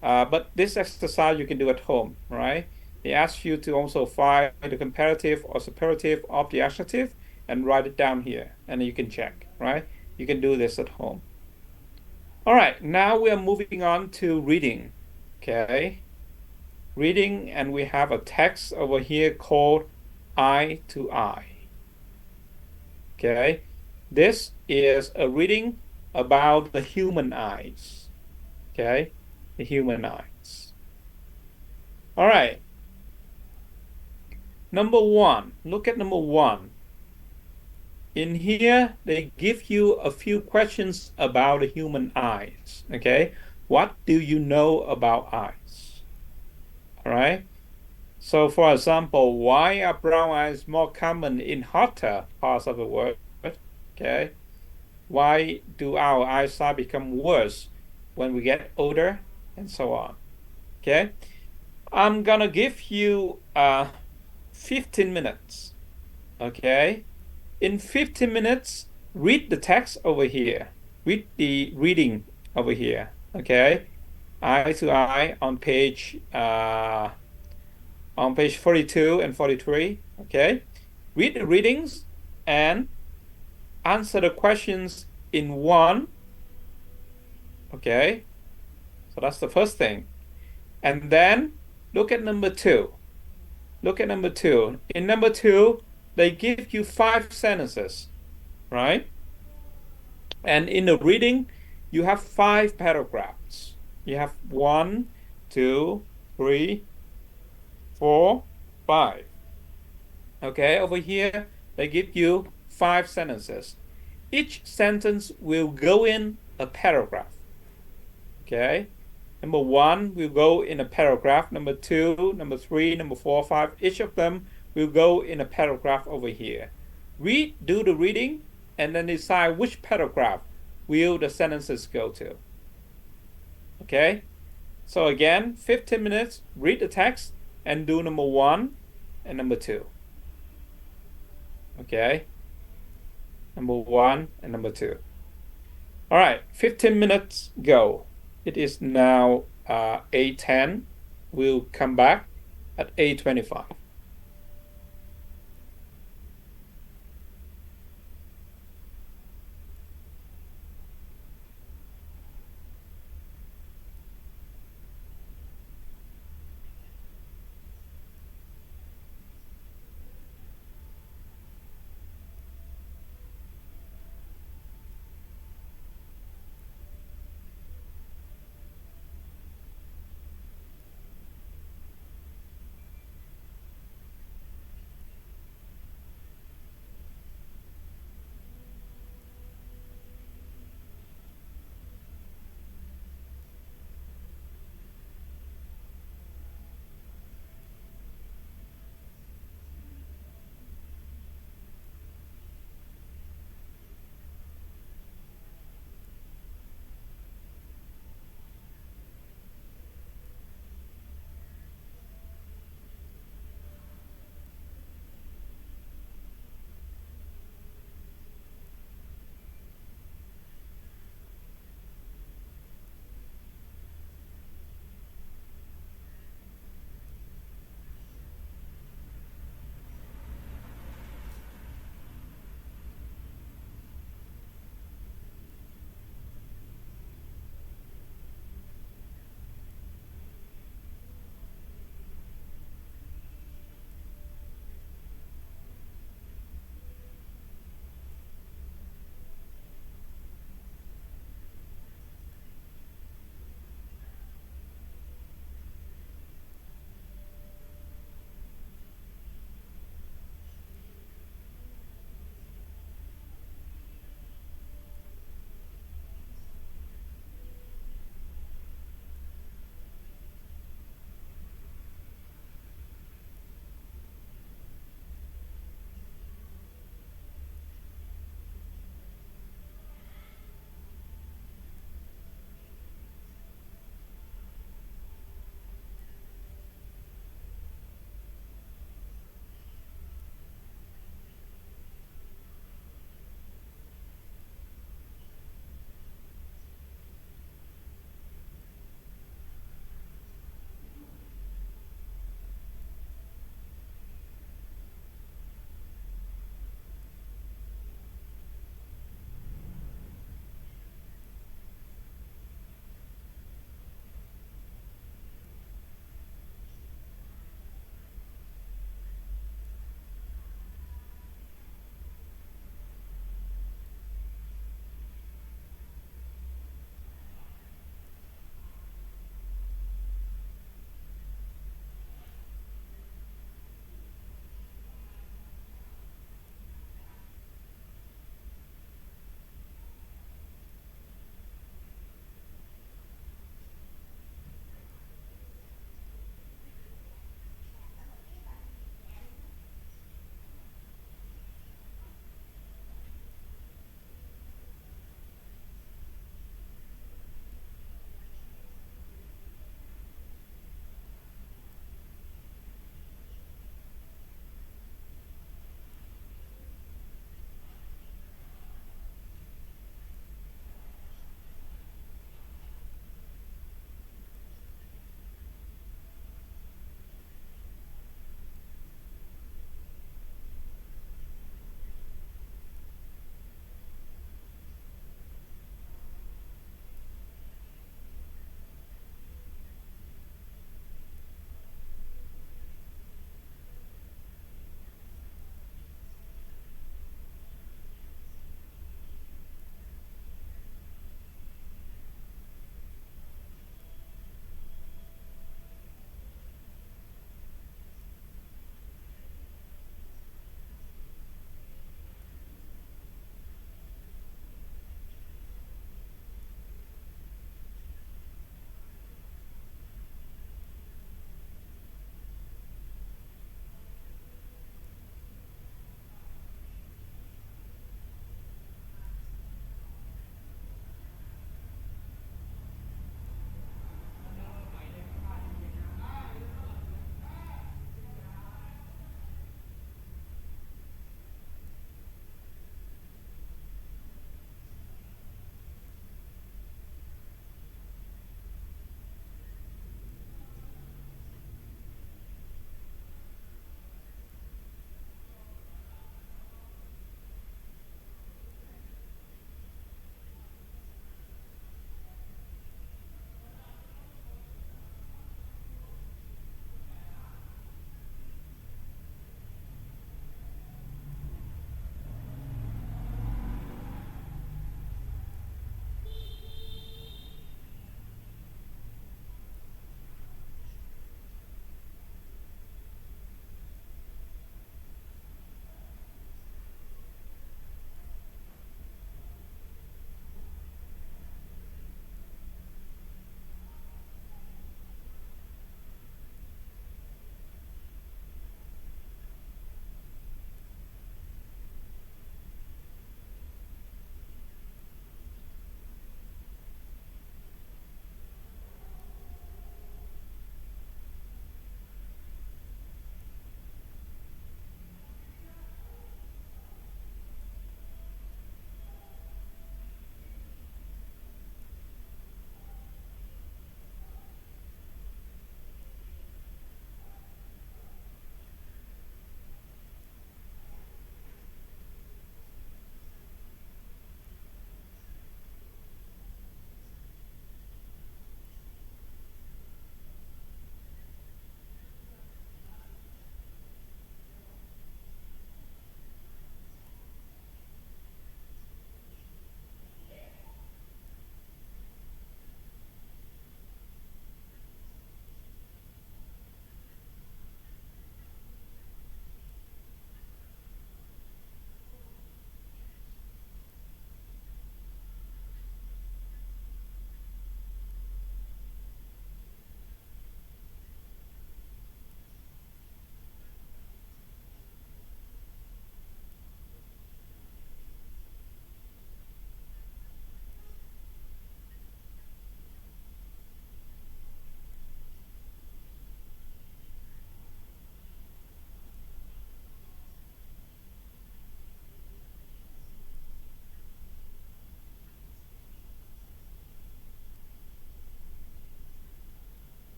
but this exercise you can do at home, right? They ask you to also find the comparative or superlative of the adjective and write it down here, and you can check, right? You can do this at home. All right, now we are moving on to reading, okay? Reading, and we have a text over here called Eye to Eye. Okay, this is a reading about the human eyes. Okay, the human eyes. All right, number one, look at number one. In here, they give you a few questions about the human eyes. Okay, what do you know about eyes? All right. So, for example, why are brown eyes more common in hotter parts of the world? Okay. Why do our eyesight become worse when we get older? And so on. Okay. I'm gonna give you 15 minutes. Okay. In 15 minutes, read the text over here. Read the reading over here. Okay. Eye to eye on page 42 and 43. Okay. Read the readings and answer the questions in one. Okay. So that's the first thing. And then look at number two. Look at number two. In number two, they give you 5 sentences, right? And in the reading, you have 5 paragraphs. You have 1, 2, 3, 4, 5. Okay, over here, they give you 5 sentences. Each sentence will go in a paragraph. Okay. Number one will go in a paragraph. Number two, number three, number four, five. Each of them will go in a paragraph over here. Do the reading, and then decide which paragraph will the sentences go to. Okay? So again, 15 minutes, read the text, and do number one and number two. Okay? Number one and number two. All right, 15 minutes, go. It is now 8:10. We'll come back at 8:25.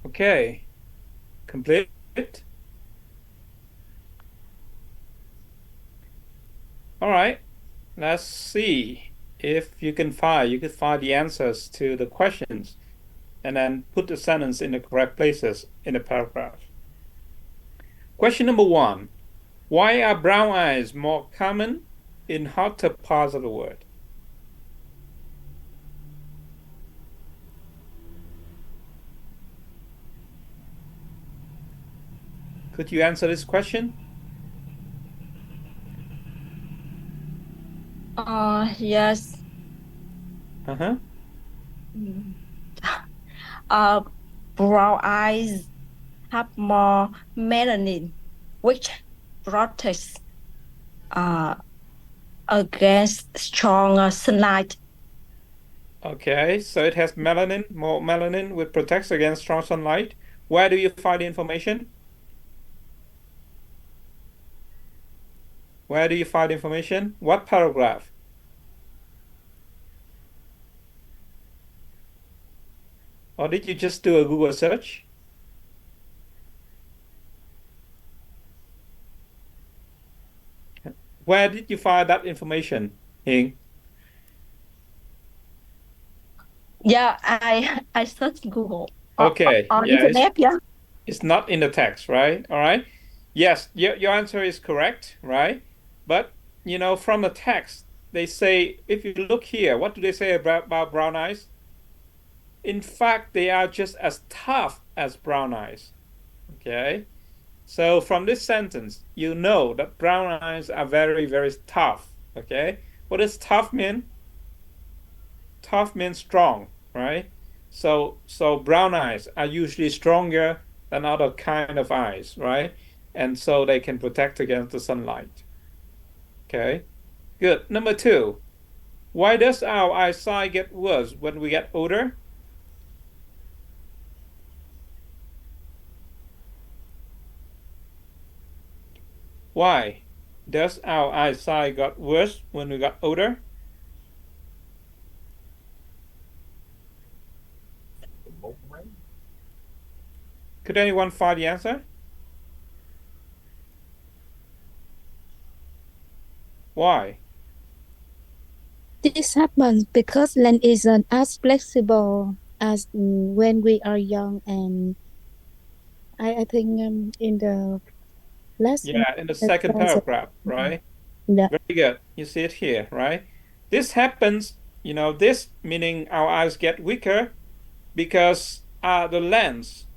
Okay, complete. All right, let's see if you can find the answers to the questions and then put the sentence in the correct places in the paragraph. Question number 1. Why are brown eyes more common in hotter parts of the world? Could you answer this question? Yes. Uh-huh. Uh, Brown eyes have more melanin, which protects uh, against strong sunlight. Okay, so it has melanin, more melanin, which protects against strong sunlight. Where do you find the information? Where do you find information? What paragraph? Or did you just do a Google search? Where did you find that information, Hing? Yeah, I searched Google Okay, on yeah, internet. Yeah. it's not in the text, right? All right. Yes, your answer is correct, right? But, from the text, they say, if you look here, what do they say about brown eyes? In fact, they are just as tough as brown eyes. Okay. So from this sentence, you know that brown eyes are very, very tough. Okay. What does tough mean? Tough means strong, right? So brown eyes are usually stronger than other kind of eyes, right? And so they can protect against the sunlight. Okay. Good. Number 2. Why does our eyesight get worse when we get older? Why does our eyesight get worse when we got older? Could anyone find the answer? Why? This happens because land isn't as flexible as when we are young, and I think in the last Yeah, in the second paragraph, right? yeah. Very good. You see it here, right? This happens, this meaning our eyes get weaker because the lens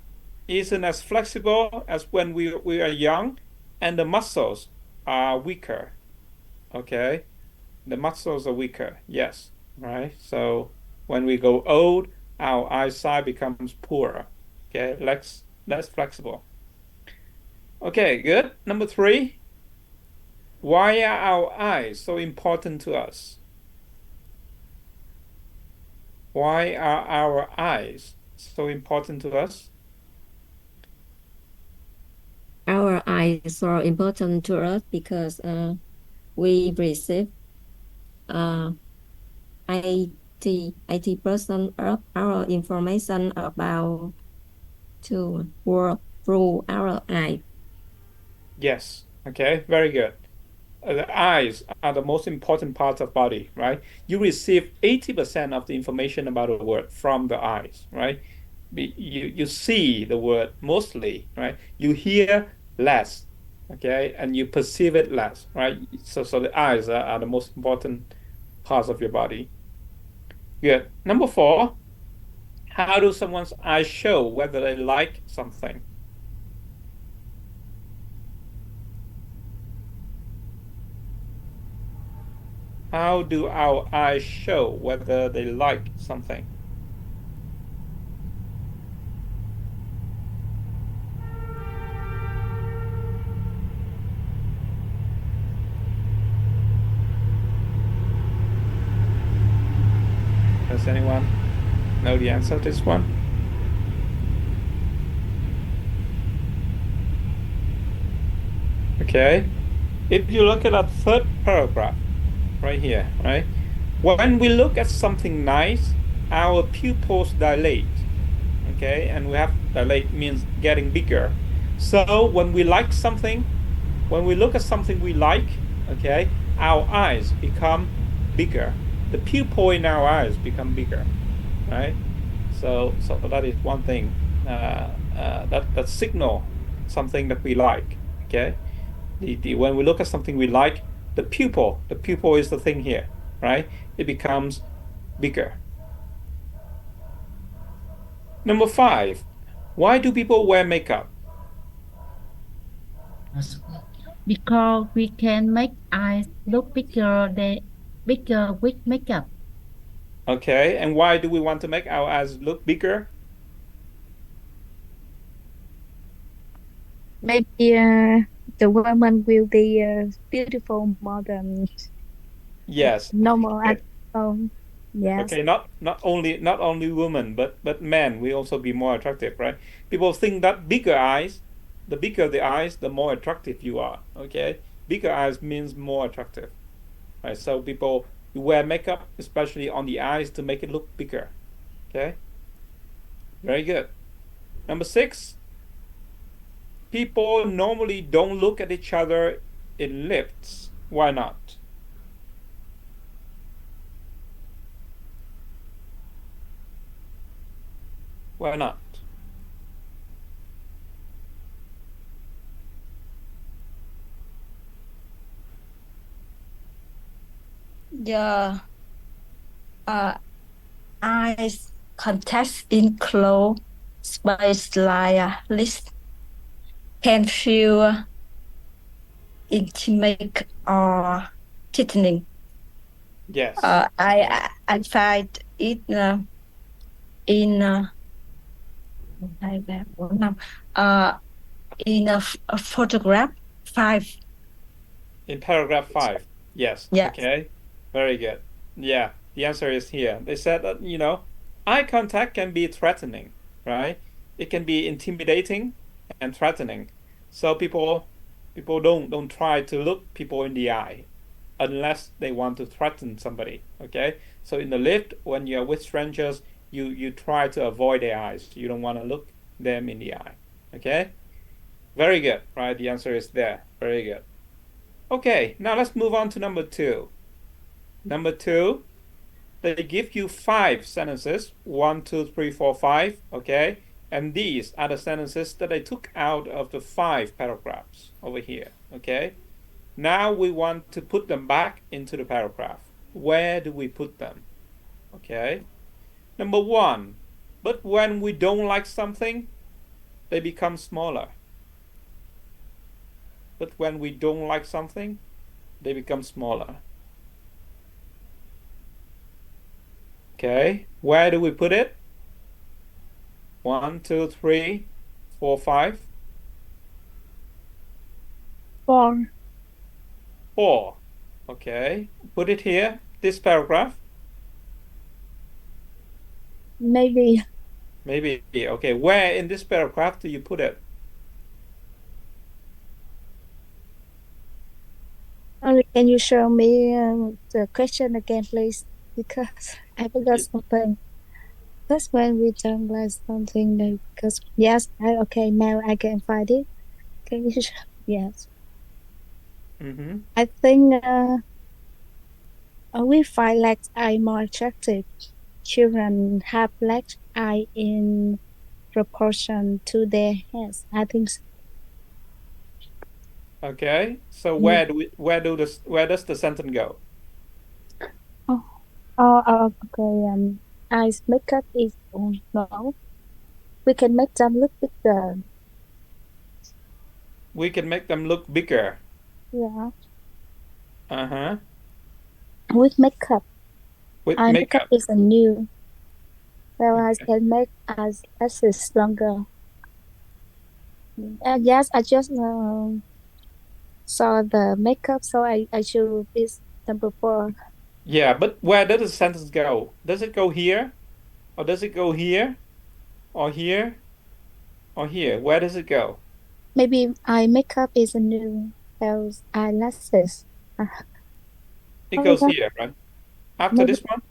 isn't as flexible as when we are young, and the muscles are weaker. Okay? The muscles are weaker, yes, right? So when we go old, our eyesight becomes poorer. Okay, less flexible. Okay, good. Number 3. Why are our eyes so important to us? Why are our eyes so important to us? Our eyes are important to us because we receive 80% of our information about the world through our eyes. Yes. Okay, very good. The eyes are the most important part of body, right? You receive 80% of the information about the world from the eyes, right? You see the word mostly, right? You hear less, okay, and you perceive it less, right? So the eyes are the most important parts of your body. Good. Number 4, how do someone's eyes show whether they like something? How do our eyes show whether they like something? Does anyone know the answer to this one? Okay. If you look at that third paragraph right here, right? When we look at something nice, our pupils dilate. okay? And we have dilate means getting bigger. So when we like something, when we look at something we like, okay, our eyes become bigger. The pupil in our eyes become bigger, right? So that is one thing that signal something that we like, okay? The when we look at something we like, the pupil is the thing here, right? It becomes bigger. Number five, why do people wear makeup? Because we can make eyes look bigger with makeup. Okay, and why do we want to make our eyes look bigger? Maybe the woman will be beautiful more than Yes. normal at Okay. home. Yes. Okay, not only women, but men will also be more attractive, right? People think that bigger eyes, the bigger the eyes, the more attractive you are. Okay, bigger eyes means more attractive, right? So people you wear makeup, especially on the eyes, to make it look bigger. Okay, very good. Number six, people normally don't look at each other in lifts. Why not? Why not? Yeah. Uh, eyes contact in close space like list can feel intimate or threatening. Yes. I find it in hai ba bốn năm in a photograph five. In paragraph 5. Yes. Yes. Okay. Very good. Yeah. The answer is here. They said that, eye contact can be threatening, right? It can be intimidating and threatening. So people don't try to look people in the eye unless they want to threaten somebody. Okay. So in the lift, when you're with strangers, you try to avoid their eyes. You don't want to look them in the eye. Okay. Very good. Right. The answer is there. Very good. Okay, now let's move on to number two. Number two, they give you five sentences, one, two, three, four, five, okay? And these are the sentences that I took out of the five paragraphs over here, okay? Now we want to put them back into the paragraph. Where do we put them? Okay. Number one, but when we don't like something, they become smaller. But when we don't like something, they become smaller. Okay, where do we put it? One, two, three, four, five. Four. Four. Okay, put it here, this paragraph. Maybe. Maybe. Okay, where in this paragraph do you put it? Can you show me the question again, please? Because I forgot something. That's when we don't like something. Because yes, okay, now I can find it. Can you show? Yes. I think we find left eye more attractive. Children have left eye in proportion to their heads. I think so. Okay, so where does the sentence go? Oh, okay. Eyes makeup is no. We can make them look bigger. We can make them look bigger. Yeah. Uh-huh. With makeup. With Eye makeup makeup. is a new. Whereas can make eyes lashes longer. Yes, I just saw the makeup, so I choose this number four. Yeah, but where does the sentence go? Does it go here? Or does it go here? Or here? Or here? Where does it go? Maybe eye makeup is a new else eyelashes. It Oh, goes yeah. here, right? After Maybe this one?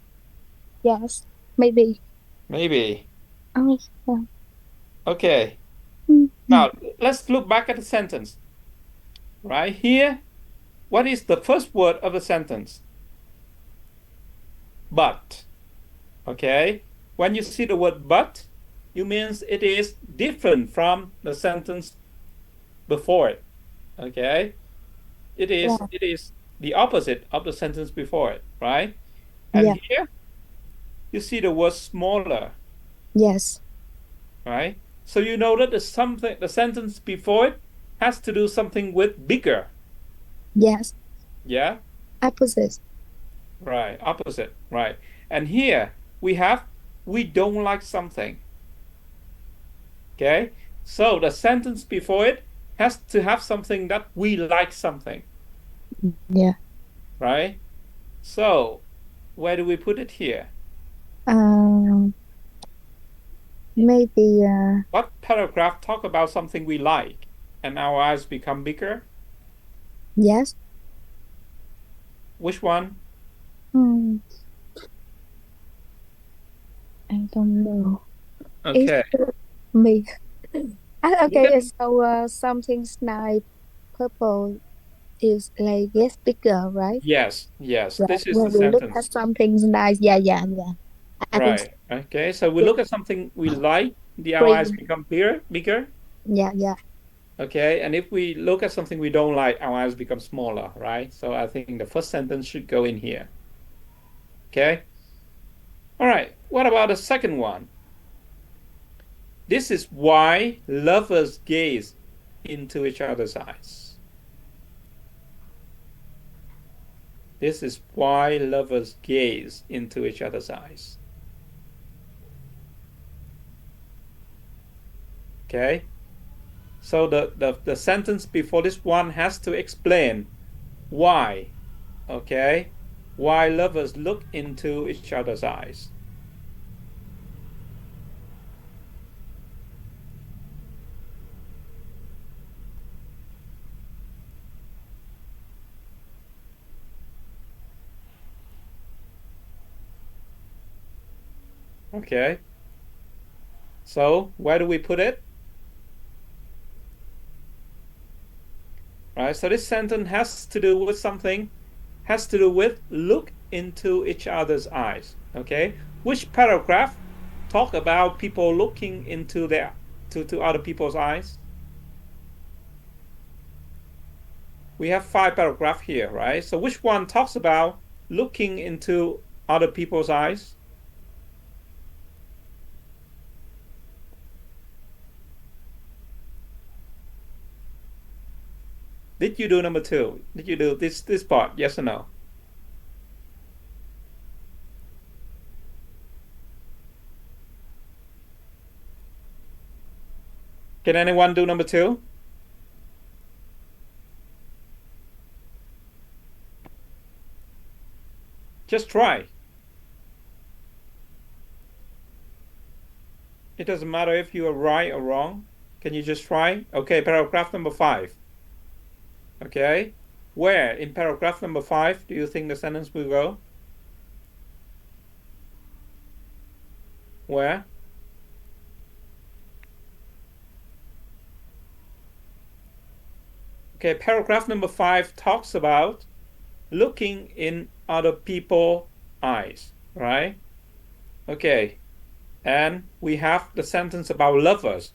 yes. Maybe. Maybe. Oh, yeah. Okay. Now, let's look back at the sentence. Right here, what is the first word of the sentence? But. Okay. When you see the word but, it means it is different from the sentence before it. Okay. It is the opposite of the sentence before it, right? And Yeah. here you see the word smaller, Yes. right? So you know that the sentence before it has to do something with bigger. Yes. Yeah? Opposite. Right, opposite, right. And here we don't like something. Okay? So the sentence before it has to have something that we like something. Yeah. Right? So where do we put it here? Maybe What paragraph talk about something we like and our eyes become bigger? yes. Which one? Hmm. I don't know. Okay. It's me. Look at Okay, so something's like purple is like get bigger, right? yes, yes. Yeah. This is the When we look sentence. at something's nice, yeah. I think Right. Okay. So we yeah, look at something we like, our eyes green. become bigger. Yeah. Okay. And if we look at something we don't like, our eyes become smaller, right? So I think the first sentence should go in here. Okay. All right. What about the second one? This is why lovers gaze into each other's eyes. This is why lovers gaze into each other's eyes. Okay. So the sentence before this one has to explain why. Okay. Why lovers look into each other's eyes. Okay. So where do we put it? Right. So this sentence has to do with something, has to do with look into each other's eyes. Okay. Which paragraph talk about people looking into their to other people's eyes? We have 5 paragraphs here, right? So which one talks about looking into other people's eyes? Did you do number 2? Did you do this part? Yes or no? Can anyone do number 2? Just try. It doesn't matter if you are right or wrong. Can you just try? Okay, paragraph number 5. Okay. Where in paragraph number 5 do you think the sentence will go? Where? Okay, paragraph number 5 talks about looking in other people's eyes, right? Okay, and we have the sentence about lovers.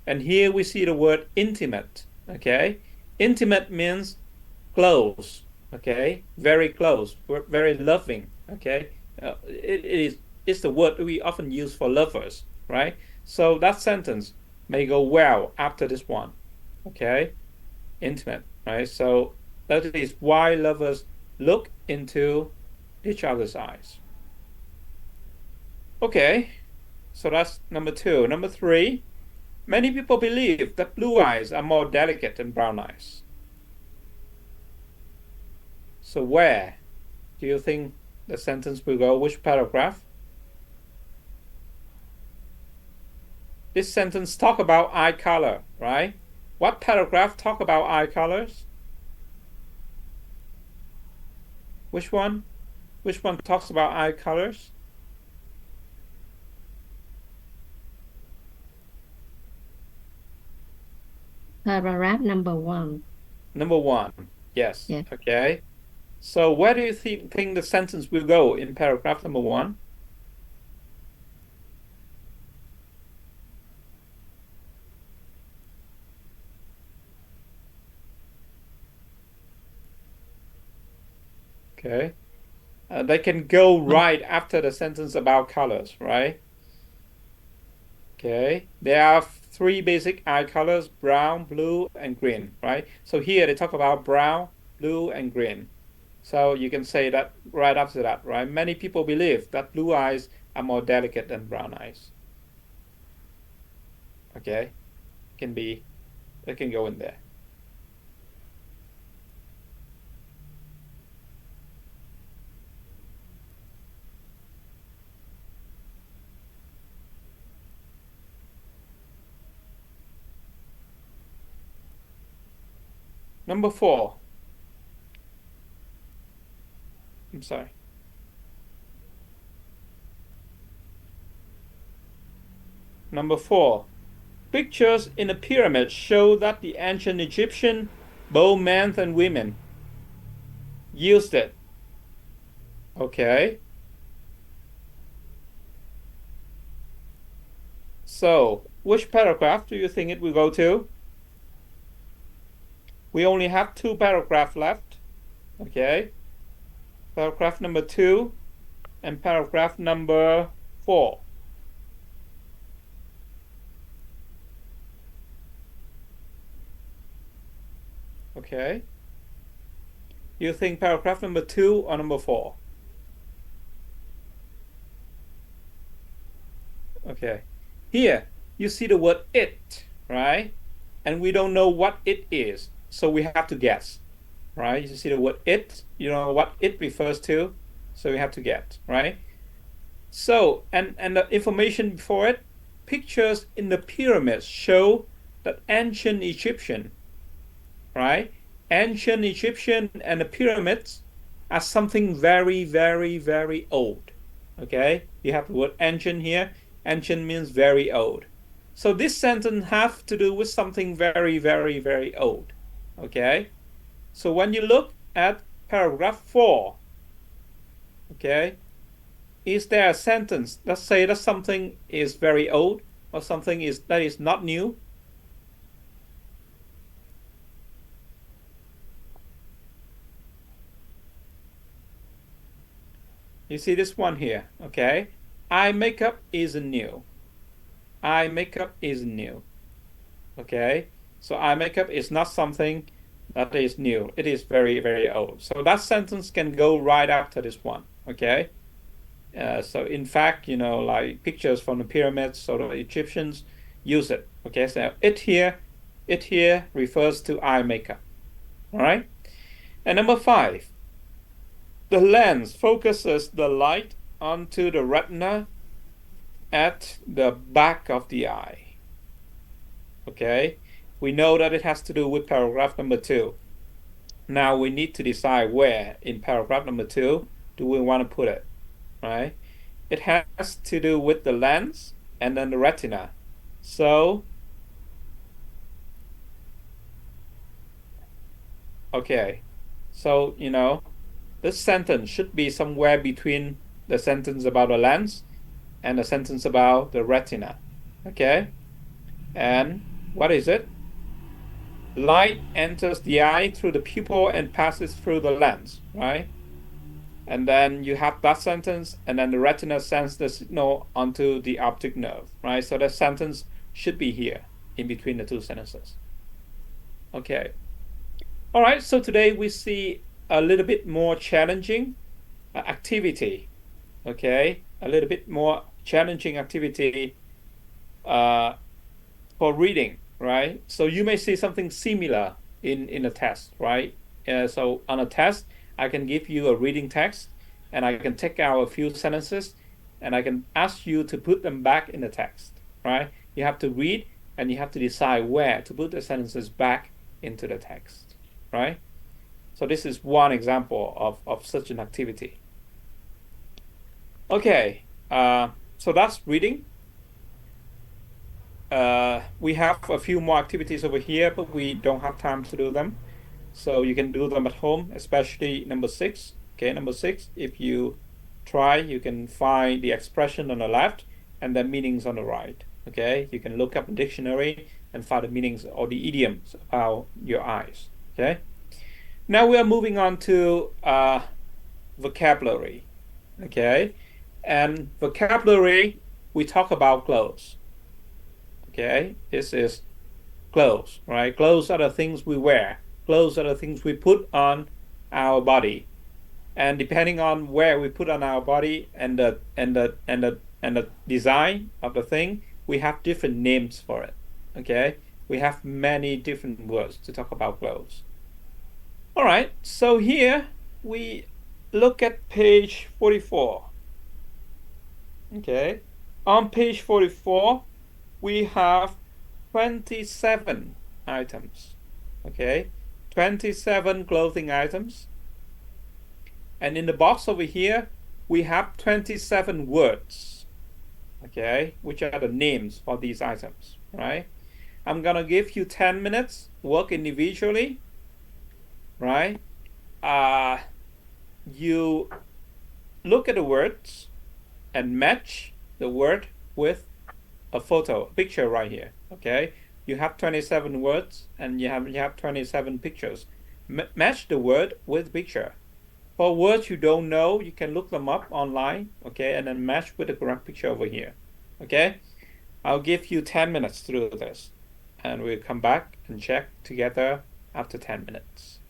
And here we see the word intimate, okay? Intimate means close, okay? Very close, very loving, okay? It's the word we often use for lovers, right? So that sentence may go well after this one, okay? Intimate, right? So that is why lovers look into each other's eyes. Okay, so that's number 2. Number 3, many people believe that blue eyes are more delicate than brown eyes. So where do you think the sentence will go? Which paragraph? This sentence talk about eye color, right? What paragraph talk about eye colors? Which one? Which one talks about eye colors? Paragraph number 1. Number 1. Yes. Yeah. Okay. So where do you think the sentence will go in paragraph number 1? Okay. They can go right after the sentence about colors, right? Okay. There are 3 basic eye colors: brown, blue, and green, right? So here they talk about brown, blue, and green. So you can say that right after that, right? Many people believe that blue eyes are more delicate than brown eyes. Okay. It can go in there. Number 4. I'm sorry. Number 4. Pictures in the pyramids show that the ancient Egyptian, both men and women, used it. Okay. So, which paragraph do you think it will go to? We only have 2 paragraphs left. Okay. Paragraph number 2 and paragraph number 4. Okay. You think paragraph number 2 or number 4? Okay. Here, you see the word it, right? And we don't know what it is, so we have to guess, right? You see the word it, you know what it refers to, so we have to get, right? So, and the information for it, pictures in the pyramids show that ancient Egyptian, right? Ancient Egyptian and the pyramids are something very, very, very old. Okay, you have the word ancient here. Ancient means very old. So this sentence has to do with something very, very, very old. Okay, so when you look at paragraph 4, okay, is there a sentence that say that something is very old or something that is not new? You see this one here, okay? Eye makeup is new. Eye makeup is new. Okay? So eye makeup is not something that is new. It is very, very old. So that sentence can go right after this one. Okay? So in fact, you know, like pictures from the pyramids, so the Egyptians use it. Okay, so it here refers to eye makeup. All right? And number 5. The lens focuses the light onto the retina at the back of the eye. Okay, we know that it has to do with paragraph number 2. Now we need to decide where in paragraph number 2 do we want to put it, right? It has to do with the lens and then the retina. So, okay, so, you know, this sentence should be somewhere between the sentence about the lens and the sentence about the retina. Okay? And what is it? Light enters the eye through the pupil and passes through the lens, right? And then you have that sentence, and then the retina sends the signal onto the optic nerve, right? So that sentence should be here in between the 2 sentences. Okay. All right, so today we see a little bit more challenging activity. Okay, a little bit more challenging activity for reading, right? So you may see something similar in a test, right? So on a test, I can give you a reading text, and I can take out a few sentences, and I can ask you to put them back in the text, right? You have to read, and you have to decide where to put the sentences back into the text, right? So this is one example of such an activity. Okay, so that's reading. we have a few more activities over here, but we don't have time to do them. So you can do them at home, especially number 6. Okay, number 6, if you try, you can find the expression on the left and the meanings on the right. Okay, you can look up a dictionary and find the meanings or the idioms about your eyes. Okay, now we are moving on to vocabulary. Okay, and vocabulary, we talk about clothes. Okay, this is clothes, right? Clothes are the things we wear. Clothes are the things we put on our body. And depending on where we put on our body and the design of the thing, we have different names for it. Okay? We have many different words to talk about clothes. All right, so here we look at page 44. Okay. On page 44, we have 27 items. Okay, 27 clothing items. And in the box over here, we have 27 words. Okay, which are the names for these items, right? I'm gonna give you 10 minutes, work individually, right? You look at the words and match the word with a photo, a picture right here. Okay, you have 27 words and you have 27 pictures. Match the word with picture. For words you don't know, you can look them up online, okay, and then match with the correct picture over here. Okay, I'll give you 10 minutes to do this, and we'll come back and check together after 10 minutes.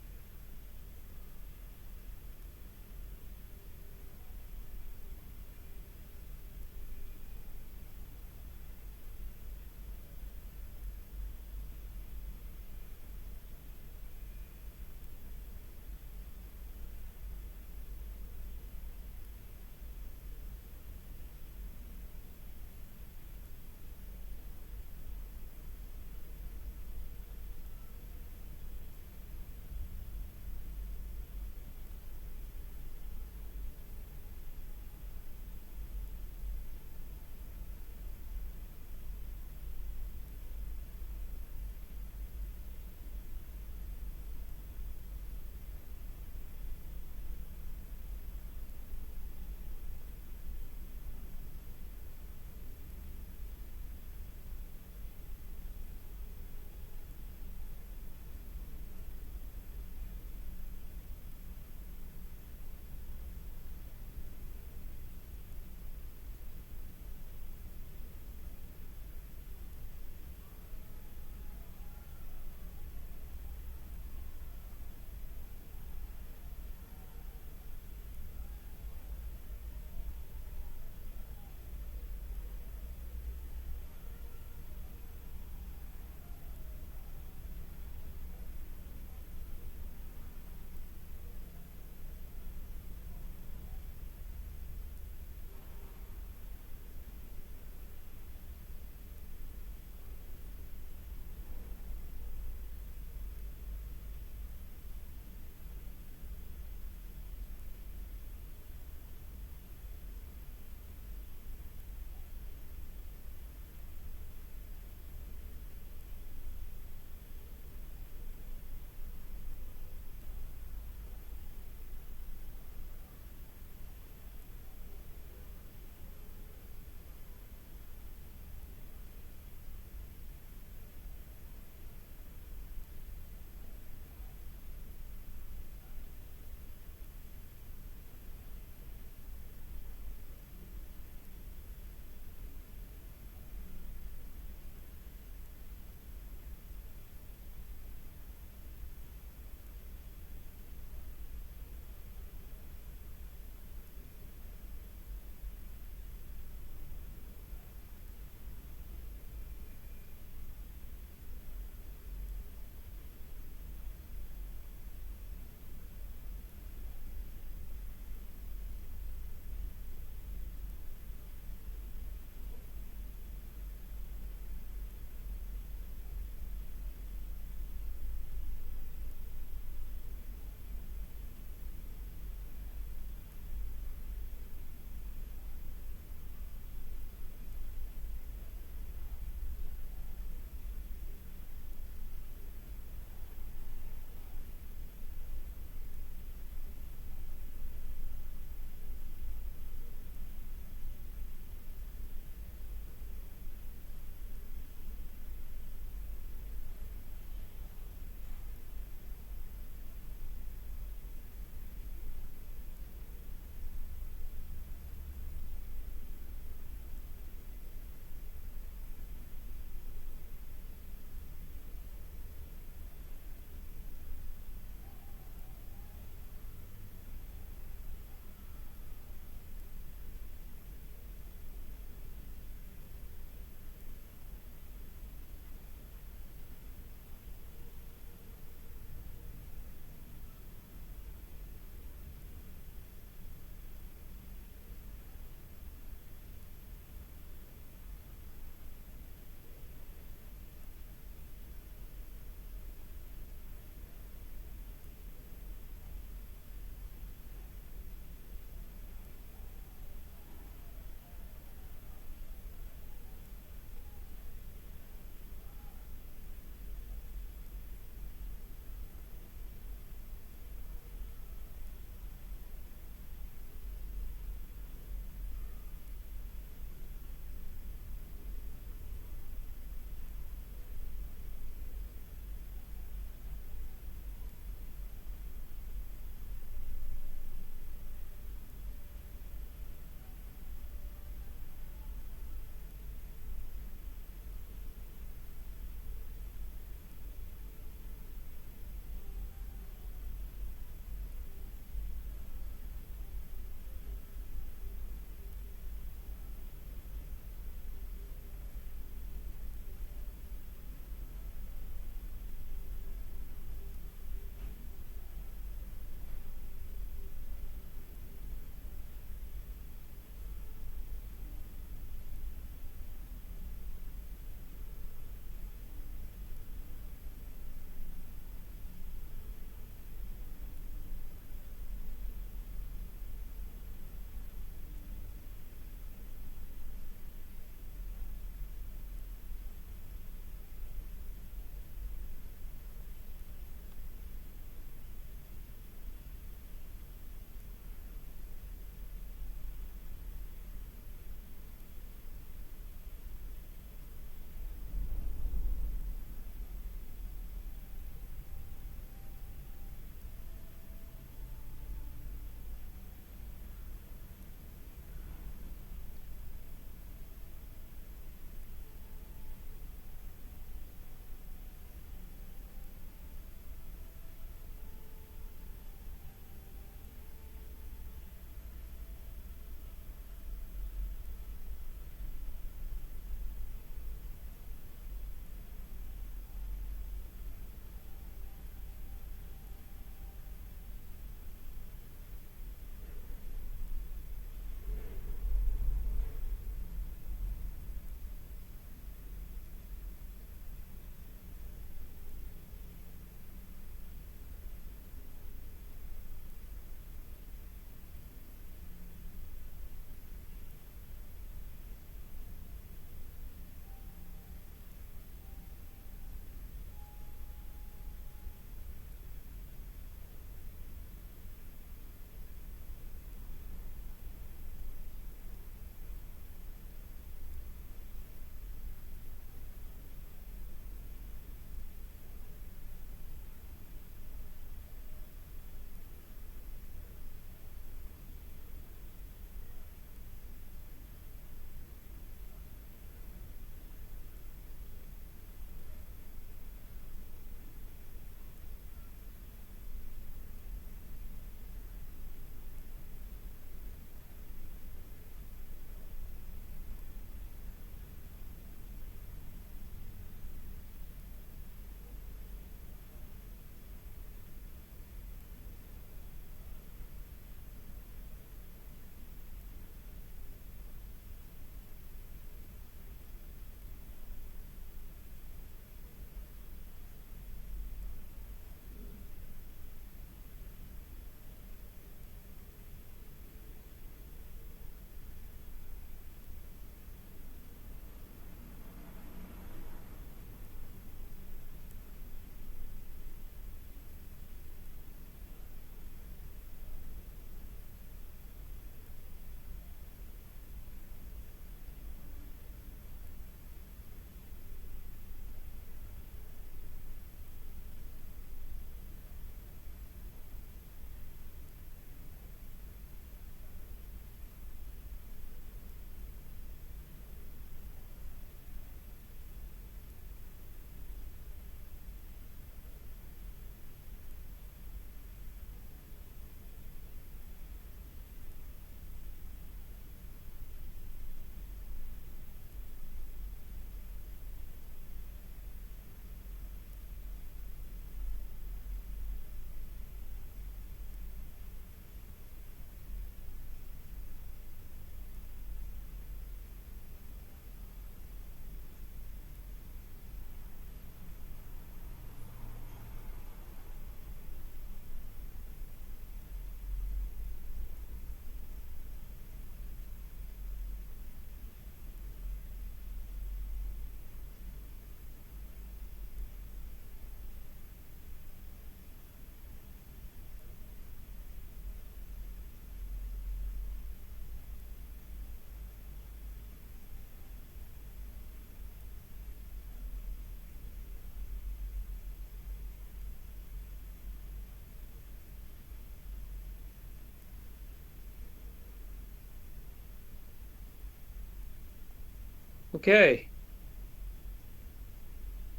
Okay.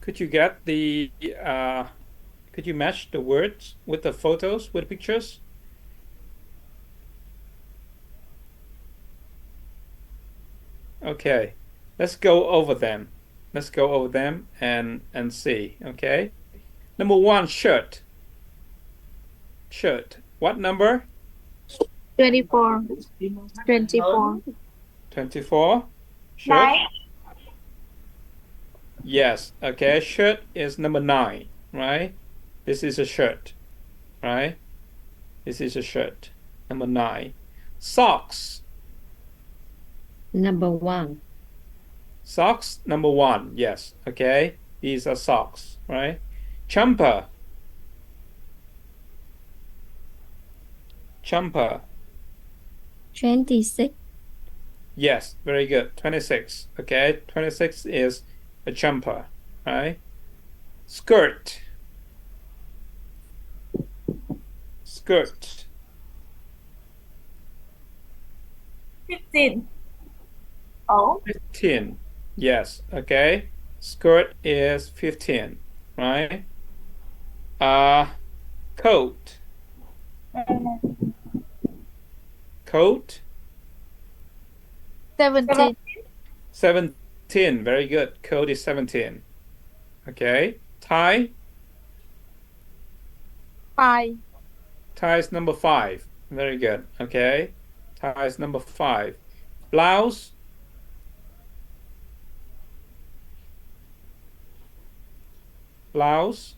Could you get the could you match the words with the photos, with pictures? Okay. Let's go over them. Let's go over them and see. Okay. Number one, shirt. Shirt. What number? 24. 24. 24. Shirt? Yes. Okay. Shirt is number 9, right? This is a shirt, right? This is a shirt. Number 9. Socks. Number 1. Socks, number 1. Yes. Okay. These are socks, right? Jumper. Jumper. 26. Yes. Very good. 26. Okay. 26 is a jumper, right? Skirt. Skirt. 15. Oh. 15. Yes. Okay. Skirt is 15, right? Coat. Coat. 17. 17. Very good. Coat is 17. Okay. Tie. 5. Tie is number 5. Very good. Okay. Tie is number 5. Blouse. Blouse.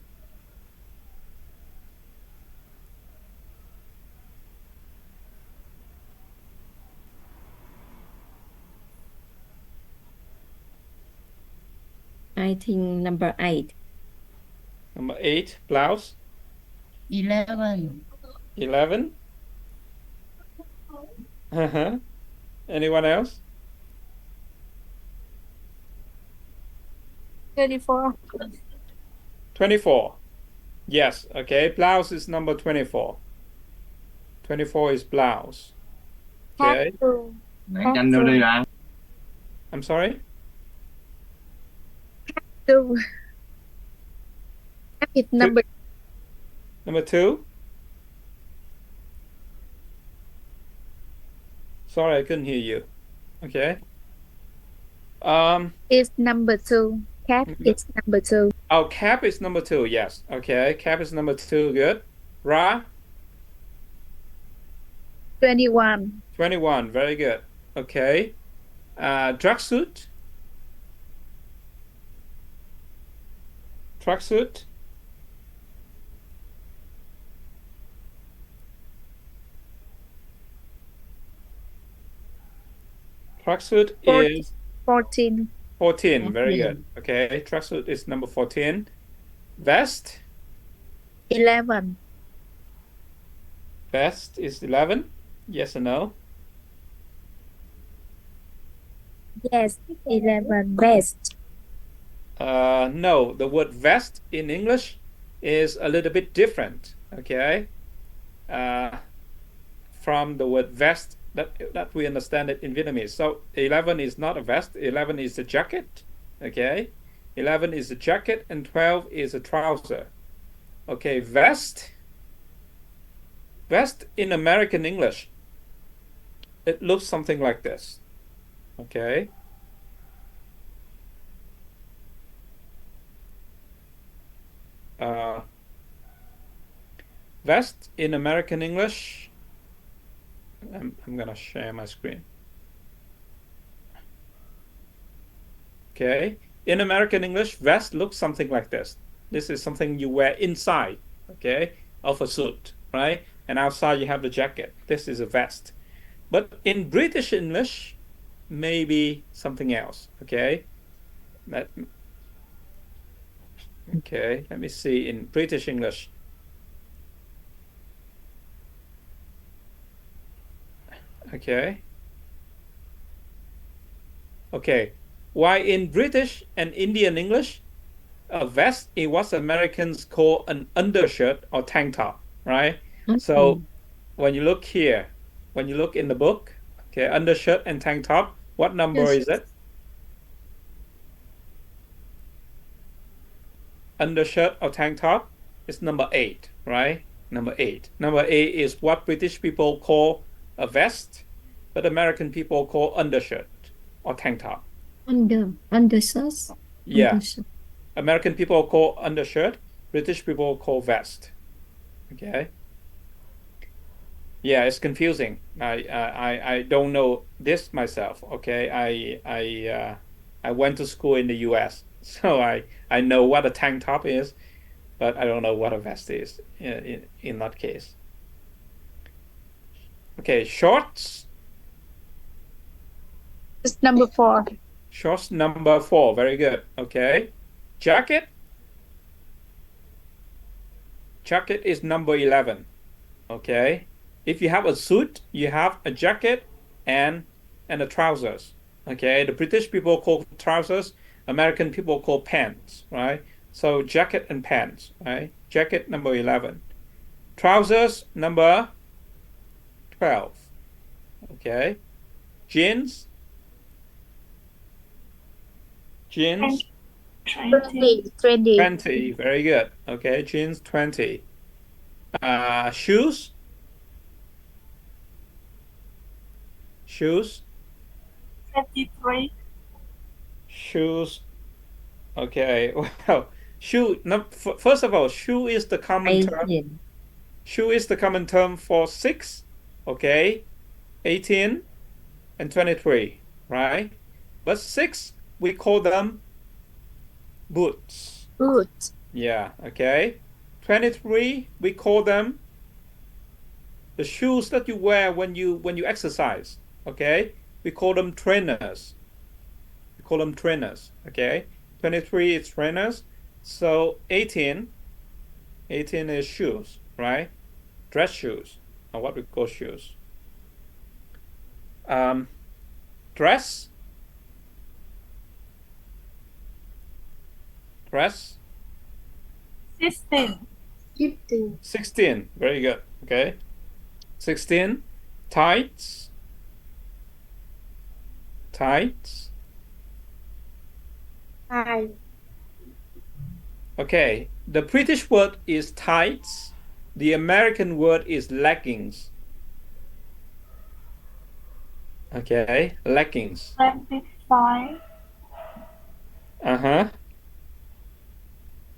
I think number 8. Number 8. Blouse. 11. 11. Uh-huh. Anyone else? 24. 24. Yes. Okay. Blouse is number 24. 24 is blouse. Okay. Nhanh vô đi bạn. I'm sorry? 2. It's number Number 2? Sorry, I couldn't hear you. Okay. is number 2. Cat is number 2. Oh, cap is number 2. Yes. Okay. Cap is number 2. Good. Ra? 21. 21. Very good. Okay. Tracksuit? Tracksuit? Tracksuit is 14. 14. Very good. Okay. Tracksuit is number 14. Vest? 11. Vest is 11. Yes or no? Yes, 11. Best. No, the word vest in English is a little bit different, okay? From the word vest that we understand it in Vietnamese. So 11 is not a vest, 11 is a jacket, okay? 11 is a jacket and 12 is a trouser. Okay, vest. Vest in American English, it looks something like this, okay? Vest in American English. I'm gonna share my screen. Okay. In American English, vest looks something like this. This is something you wear inside, okay, of a suit, right? And outside you have the jacket. This is a vest. But in British English, maybe something else, okay? Okay, let me see in British English. Okay. Okay. Why in British and Indian English, a vest is what Americans call an undershirt or tank top, right? So when you look here, when you look in the book, okay, undershirt and tank top, what number is it? undershirt or tank top is number 8, right? Number 8. Number 8 is what British people call a vest, but American people call undershirt or tank top. Undershirts. Yeah. Undershirt. American people call undershirt, British people call vest. Okay. Yeah, it's confusing. I don't know this myself. Okay, I went to school in the U.S., so I know what a tank top is, but I don't know what a vest is in that case. Okay, shorts. It's number 4. Shorts number 4. Very good. Okay, jacket. Jacket is number 11. Okay, if you have a suit, you have a jacket and the trousers. Okay, the British people call trousers, American people call pants, right? So jacket and pants, right? Jacket number 11. Trousers number 12. Okay. Jeans. Jeans. 20. 20. Very good. Okay, jeans 20. Shoes. Shoes. 23. Shoes. Okay. Well, shoe. No, first of all, shoe is the common term. 18. Shoe is the common term for 6. Okay. 18 and 23, right? But 6, we call them boots. Boots. Yeah. Okay. 23, we call them the shoes that you wear when you exercise. Okay. We call them trainers. We call them trainers. Okay. 23 is trainers. So 18 is shoes, right? Dress shoes, or what we call shoes. Dress. Dress. 16. 15. 16. Very good. Okay. 16. Tights. Tights. 5. Okay. The British word is tights. The American word is leggings. Okay. Leggings. 25. Uh-huh.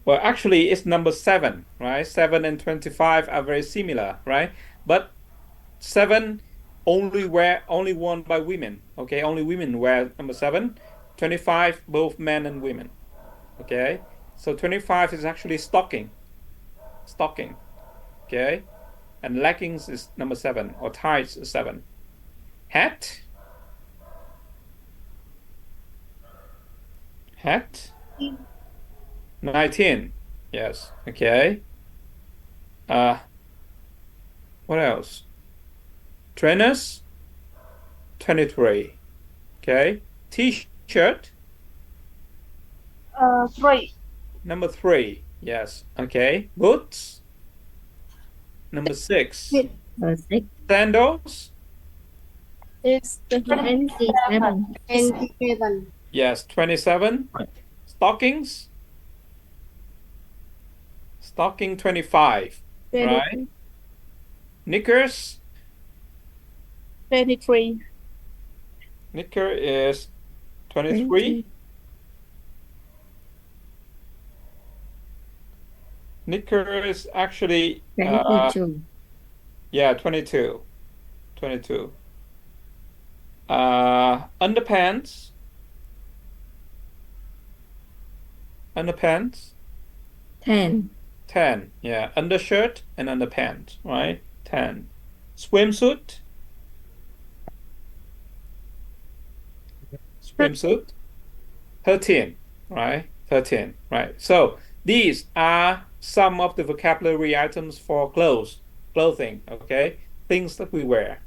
Well, actually, it's number 7, right? 7 and 25 are very similar, right? But 7 only worn by women. Okay, only women wear number 7. 25, both men and women. Okay, so 25 is actually stocking. Stocking. Okay, and leggings is number 7, or tights is 7. Hat. Hat. 19. Yes. Okay. What else? Trainers. 23. Okay. T-shirt. 3. Number 3. Yes. Okay. Boots. Number 6. 6. Sandals. It's 27. 27. Yes. 27. Stockings. Stocking 25. Right. Knickers. 23. Knicker is 23. Knicker is actually 22. Yeah, 22. 22. Underpants. Underpants. 10. 10. Yeah, undershirt and underpants, right? 10. Swimsuit. Swimsuit. 13, right? 13, right? So these are some of the vocabulary items for clothing, okay? Things that we wear,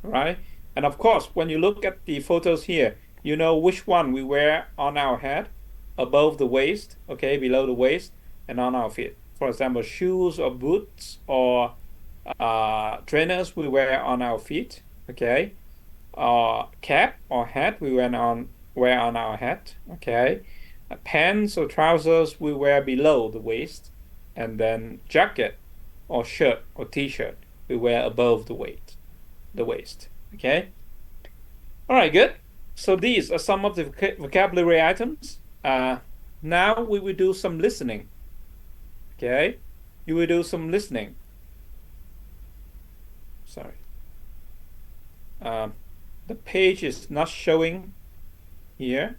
right? And of course, when you look at the photos here, you know which one we wear on our head, above the waist, okay, below the waist, and on our feet. For example, shoes or boots or trainers we wear on our feet, okay? Cap or hat we wear on our head, okay? Pants or trousers we wear below the waist, and then jacket or shirt or t-shirt we wear above the waist. Okay. All right, good. So these are some of the vocabulary items. Now we will do some listening. Okay, you will do some listening. Sorry. The page is not showing here.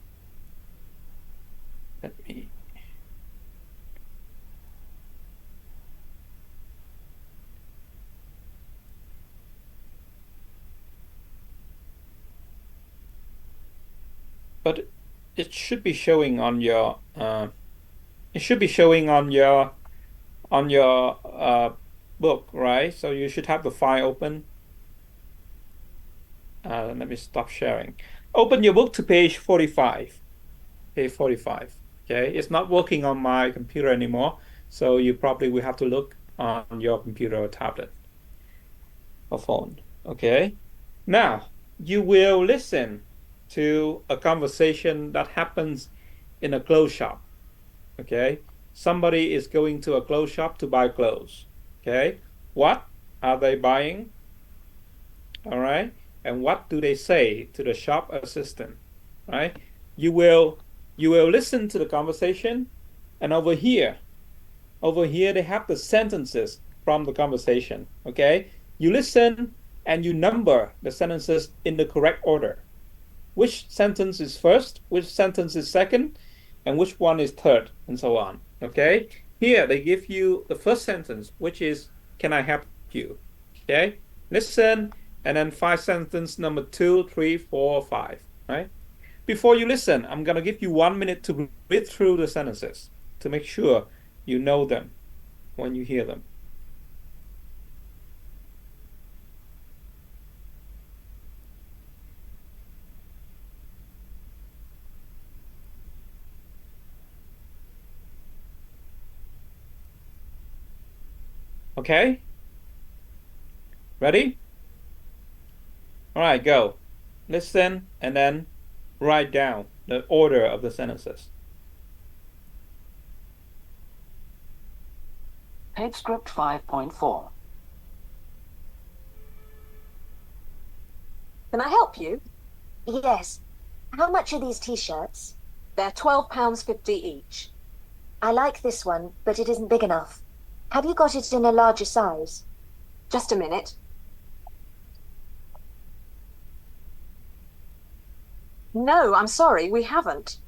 Let me. But it should be showing on your. It should be showing on your book, right? So you should have the file open. Let me stop sharing. Open your book to page 45. Page 45. Okay, it's not working on my computer anymore, so you probably will have to look on your computer or tablet or phone. Okay, now you will listen to a conversation that happens in a clothes shop. Okay, somebody is going to a clothes shop to buy clothes. Okay, what are they buying? All right, and what do they say to the shop assistant? Right, you will listen to the conversation, and over here they have the sentences from the conversation. Okay, you listen and you number the sentences in the correct order. Which sentence is first, which sentence is second, and which one is third, and so on. Okay, here they give you the first sentence, which is, can I help you? Okay, listen, and then five sentence number 2, 3, 4, 5. Right, before you listen, I'm gonna give you 1 minute to read through the sentences to make sure you know them when you hear them. Okay? Ready? All right, go. Listen and then write down the order of the sentences. Tape script 5.4. Can I help you? Yes. How much are these t-shirts? They're £12.50 each. I like this one, but it isn't big enough. Have you got it in a larger size? Just a minute. No, I'm sorry, we haven't.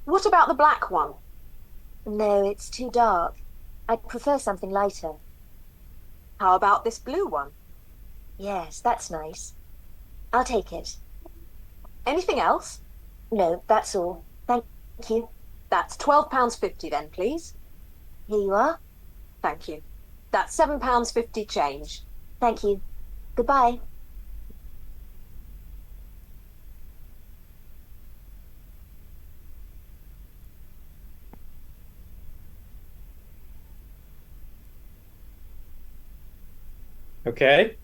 What about the black one? No, it's too dark. I'd prefer something lighter. How about this blue one? Yes, that's nice. I'll take it. Anything else? No, that's all. Thank you. That's £12.50 then, please. Here you are. Thank you. That's £7.50 change. Thank you. Goodbye. Okay?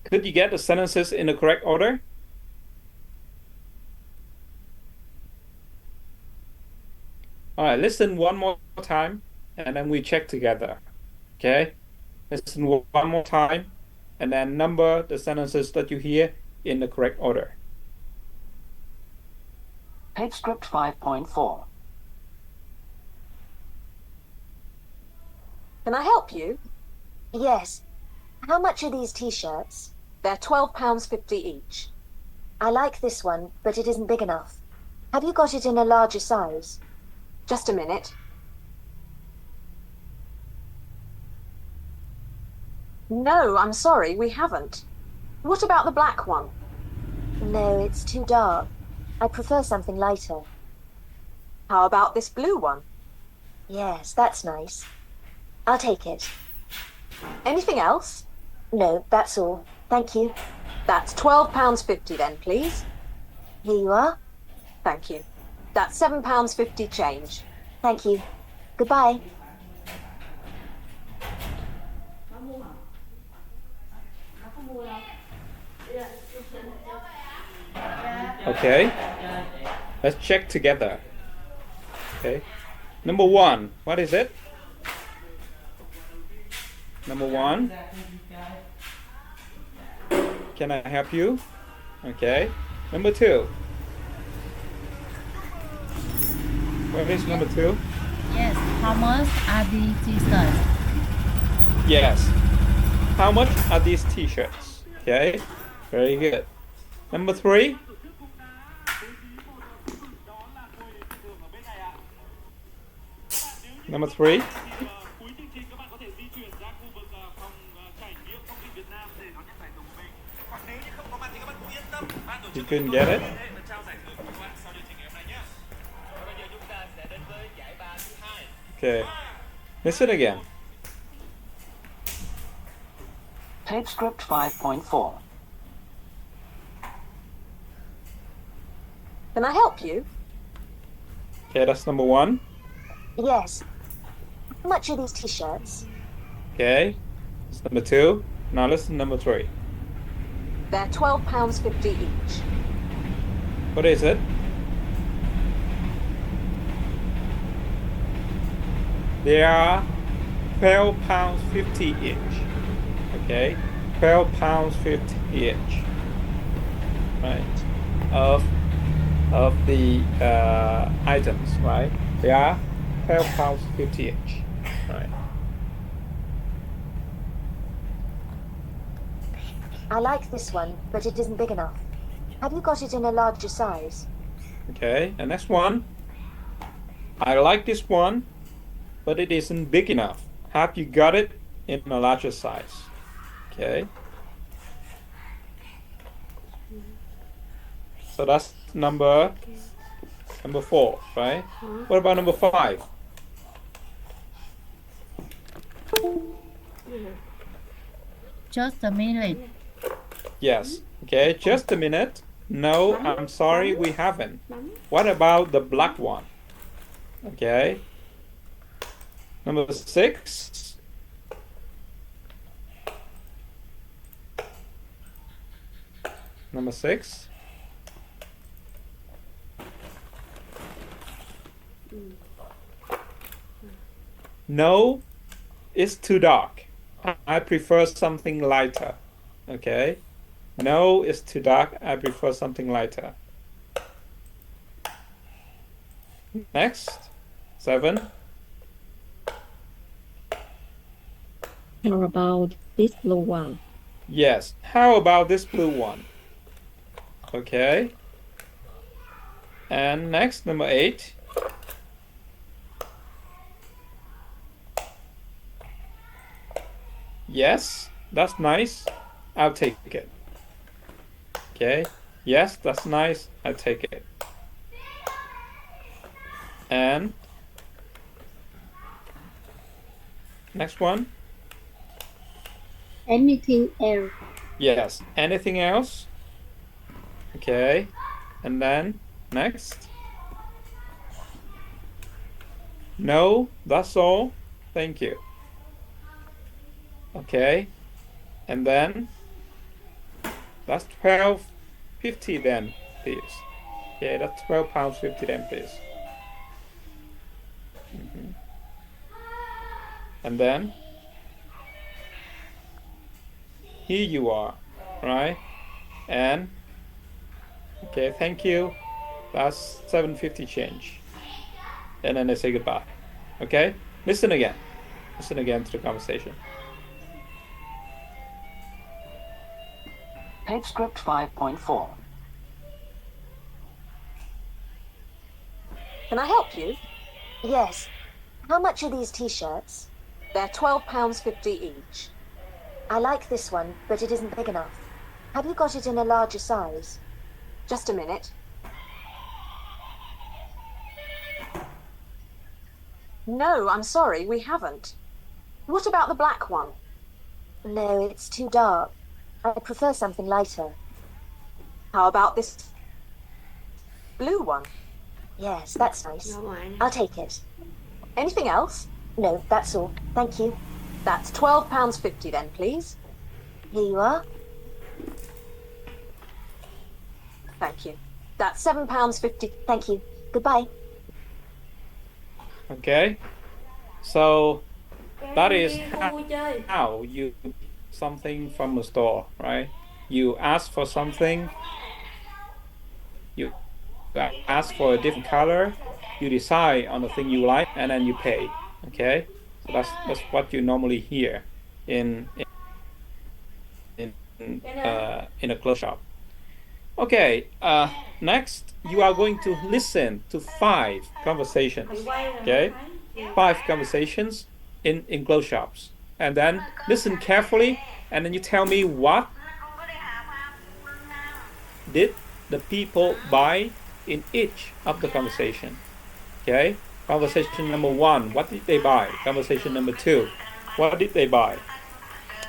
Could you get the sentences in the correct order? All right, listen one more time, and then we check together. Okay? Listen one more time, and then number the sentences that you hear in the correct order. Tape script 5.4. Can I help you? Yes. How much are these t-shirts? They're £12.50 each. I like this one, but it isn't big enough. Have you got it in a larger size? Just a minute. No, I'm sorry, we haven't. What about the black one? No, it's too dark. I prefer something lighter. How about this blue one? Yes, that's nice. I'll take it. Anything else? No, that's all. Thank you. That's £12.50 then, please. Here you are. Thank you. That's £7.50 change. Thank you. Goodbye. Okay? Let's check together. Okay. Number 1, what is it? Number 1. Can I help you? Okay. Number 2. What is number 2? Yes. How much are the t-shirts? Yes. How much are these t-shirts? Okay. Very good. Number 3. Number 3. You couldn't get it? Okay. Listen again. Tape script 5.4. Can I help you? Okay, that's number 1. Yes. How much are these t-shirts? Okay. That's number 2. Now listen to number 3. They're £12.50 each. What is it? They are £12.50 each. Okay, £12.50 each. Right. Of the items, right? They are £12.50 each. Right. I like this one, but it isn't big enough. Have you got it in a larger size? Okay, and next one. I like this one, but it isn't big enough. Have you got it in a larger size? Okay. So that's number 4, right? What about number 5? Just a minute. Yes. Okay, just a minute. No, I'm sorry, we haven't. What about the black one? Okay. Number 6. Number 6. No, it's too dark. I prefer something lighter. Okay. No, it's too dark. I prefer something lighter. Next. 7. How about this blue one? Yes. How about this blue one? Okay. And next, number 8. Yes, that's nice. I'll take it. Okay. Yes, that's nice. I'll take it. And next one. Anything else? Yes. Anything else? Okay. And then next. No, that's all. Thank you. Okay. And then that's £12.50 then, please. Okay, that's £12.50 then, please. And then here you are, right? And okay, thank you. That's $7.50 change. And then I say goodbye. Okay? Listen again. Listen again to the conversation. Tape script 5.4. Can I help you? Yes. How much are these t-shirts? They're £12.50 each. I like this one, but it isn't big enough. Have you got it in a larger size? Just a minute. No, I'm sorry, we haven't. What about the black one? No, it's too dark. I prefer something lighter. How about this blue one? Yes, that's nice. I'll take it. Anything else? No, that's all. Thank you. That's £12.50 then, please. Here you are. Thank you. That's £7.50. Thank you. Goodbye. Okay, so that is how you something from a store, right? You ask for something, you ask for a different color, you decide on the thing you like, and then you pay. Okay, so that's what you normally hear in in a clothes shop. Okay, next you are going to listen to 5 conversations. Okay, 5 conversations in clothes shops, and then listen carefully, and then you tell me what did the people buy in each of the conversation. Okay, conversation number 1, what did they buy? Conversation number 2, what did they buy?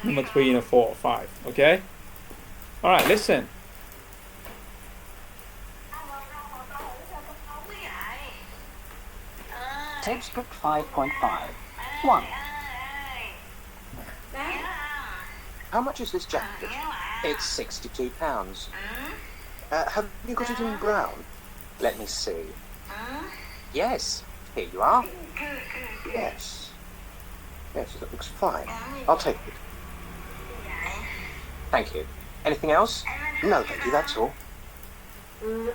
Number 3 and 4, 5. Okay, all right, listen. Tape script 5.5. 1. How much is this jacket? It's £62. Have you got it in brown? Let me see. Yes, here you are. Yes. Yes, that looks fine. I'll take it. Thank you. Anything else? No, thank you, that's all.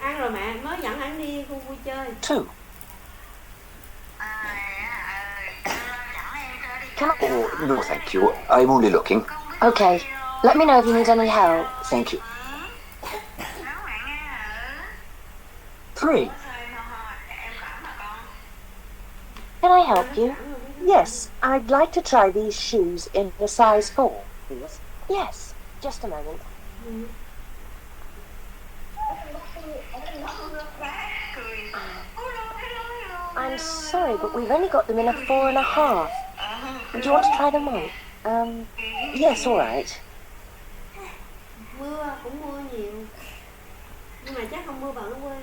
Ăn rồi mẹ, mới dẫn anh đi khu vui chơi. 2. Oh, no, thank you. I'm only looking. Okay, let me know if you need any help. Thank you. 3. Can I help you? Yes, I'd like to try these shoes in a size 4, please. Yes, just a moment. I'm sorry, but we've only got them in a 4.5. Do you want to try them on? Yes, all right. Mưa cũng mưa nhiều. Nhưng mà chắc không mưa bằng ở quê.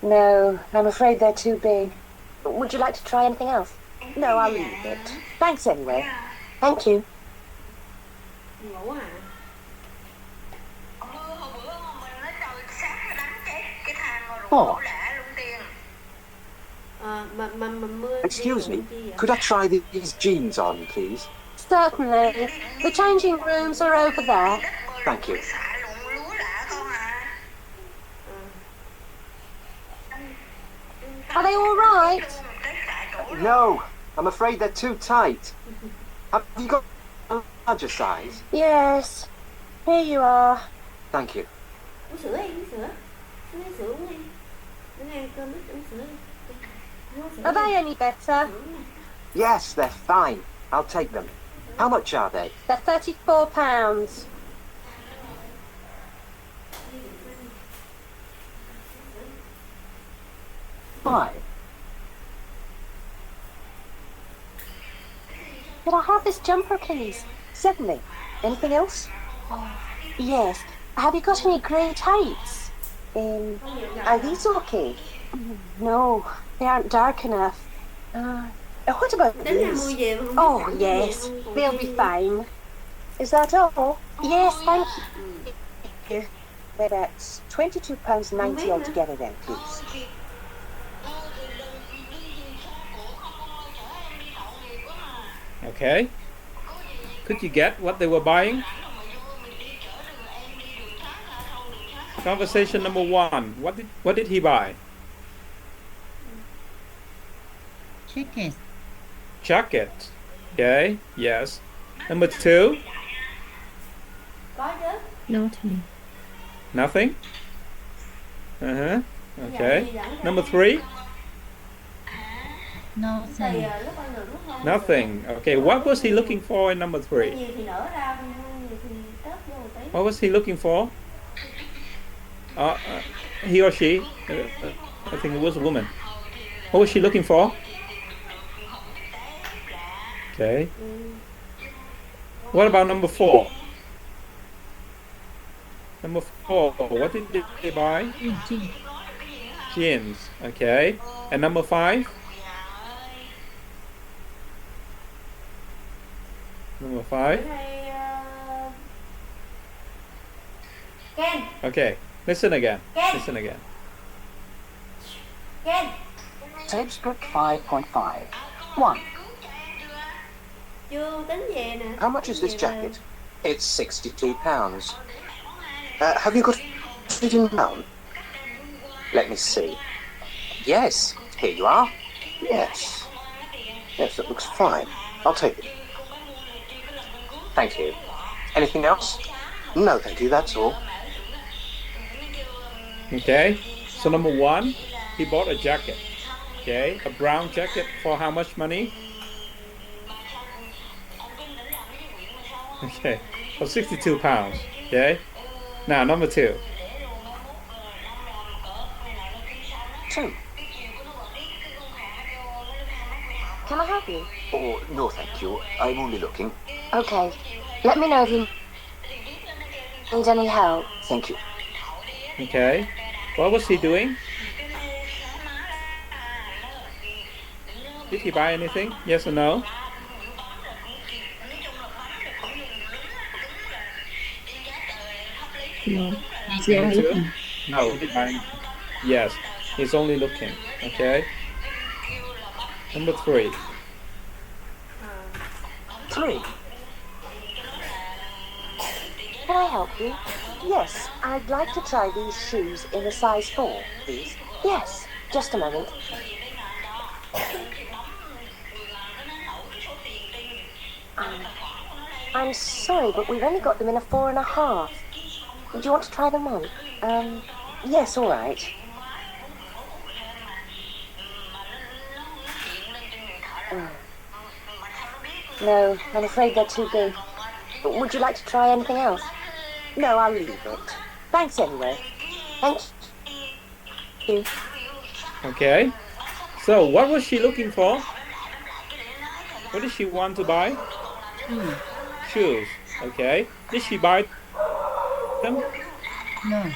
No, I'm afraid they're too big. Would you like to try anything else? No, I'll leave it. Thanks anyway. Thank you. Ngủ hả? Oh. Mưa. Excuse me, could I try these jeans on, please? Certainly. The changing rooms are over there. Thank you. Are they all right? No, I'm afraid they're too tight. Have you got a larger size? Yes. Here you are. Thank you. Uống sữa đi, uống sữa. Uống sữa uống đi. Uống ăn cơm ít uống sữa đi. Are they any better? Yes, they're fine. I'll take them. How much are they? They're £34. Five. Could I have this jumper, please? Certainly. Anything else? Yes. Have you got any grey tights? Are these okay? No, they aren't dark enough. What about these? Oh, yes. They'll be fine. Is that all? Yes, thank you. Well, that's £22.90 altogether then, please. Okay. Could you get what they were buying? Conversation number 1. What did he buy? Jacket. Jacket. Okay. Yes. Number 2. Nothing. Nothing. Okay. Number 3. Nothing. Nothing. Okay. What was he looking for in number 3? What was he looking for? He or she? I think it was a woman. What was she looking for? Okay. What about number 4? Number 4. What did they buy? Jeans. Okay. And number 5? Number 5. Ken. Okay. Listen again. Ken. Listen again. Ken. Tape script 5.5. 1. Chưa tính về nè. How much is this jacket? It's £62. Have you got it in brown? Let me see. Yes, here you are. Yes. Yes, that looks fine. I'll take it. Thank you. Anything else? No, thank you, that's all. Okay, so number one, he bought a jacket. Okay, a brown jacket for how much money? Okay, for £62. Okay, now number two. 2. Can I help you? Oh, no, thank you. I'm only looking. Okay. Let me know if you need any help. Thank you. Okay, what was he doing? Did he buy anything? Yes or no? No. Number two? No, he didn't buy anything. Yes, he's only looking. Okay. Number three. 3. Can I help you? Yes, I'd like to try these shoes in a size 4, please. Yes, just a moment. I'm sorry, but we've only got them in a 4.5. Do you want to try them on? Yes, all right. No, I'm afraid they're too big. Would you like to try anything else? No, I'll leave it. Thanks anyway. Thank you. Okay. So what was she looking for? What did she want to buy? Shoes. Okay. Did she buy them? No.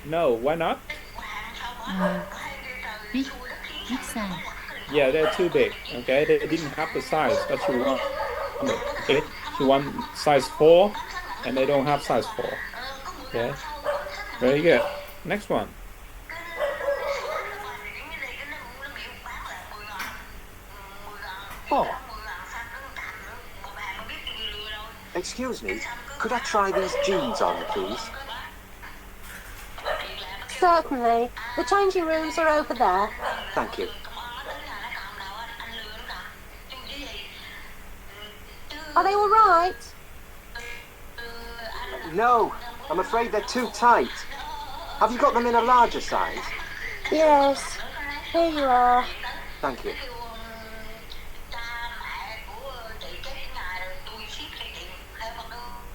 No. Why not? Big size. Yeah, they're too big. Okay. They didn't have the size that she wanted. Okay. She want size 4, and they don't have size 4. Okay. Very good. Next one. 4. Excuse me, could I try these jeans on, please? Certainly. The changing rooms are over there. Thank you. Are they all right? No, I'm afraid they're too tight. Have you got them in a larger size? Yes. Here you are. Thank you.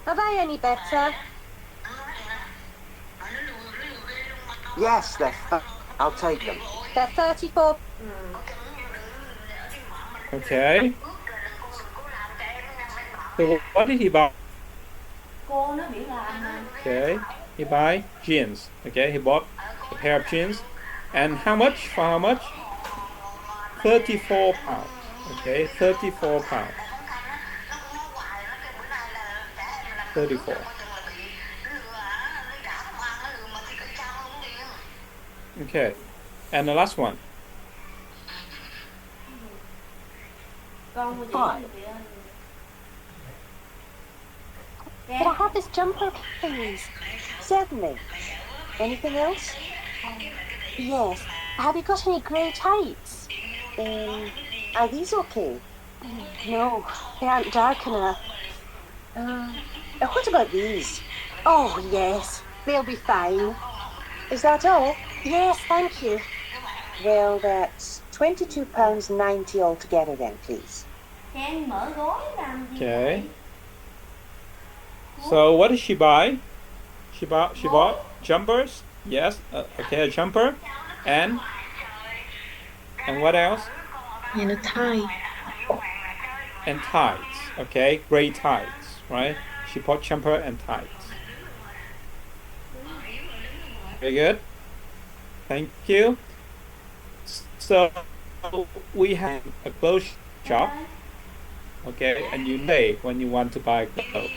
Are they any better? Yes, I'll take them. They're 34. Okay. So what did he buy? Cô nó bị làm mà. Okay. He buy jeans. Okay. He bought a pair of jeans. And how much? For how much? £34. Okay. £34. 34. Okay. And the last one. Con của chị 5. Could I have this jumper, please? Certainly. Anything else? Yes. Have you got any grey tights? Are these okay? No, they aren't dark enough. What about these? Oh, yes. They'll be fine. Is that all? Yes, thank you. Well, that's £22.90 altogether then, please. Khen mở gối làm gì Okay. vậy? So what did she buy? She bought jumpers. Yes. Okay, a jumper. And what else? And a tie. And tights. Okay, gray tights. Right. She bought jumper and tights. Very good. Thank you. So we have a clothes shop. Okay, and you pay when you want to buy clothes.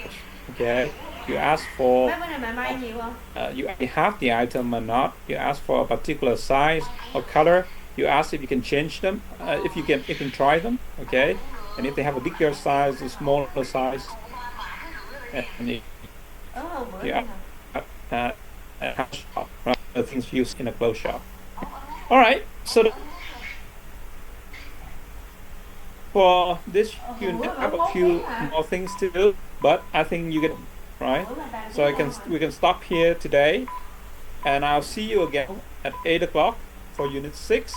Okay, you ask for Mấy bữa nay mẹ may nhiều không? you have the item or not. You ask for a particular size or color, you ask if you can change them, if you can try them, okay? And if they have a bigger size, a smaller size, and you a house shop, right? The things used in a clothes shop. All right, so for this unit, I have a few more things to do, but I think you get right. So we can stop here today, and I'll see you again at 8 o'clock for Unit 6,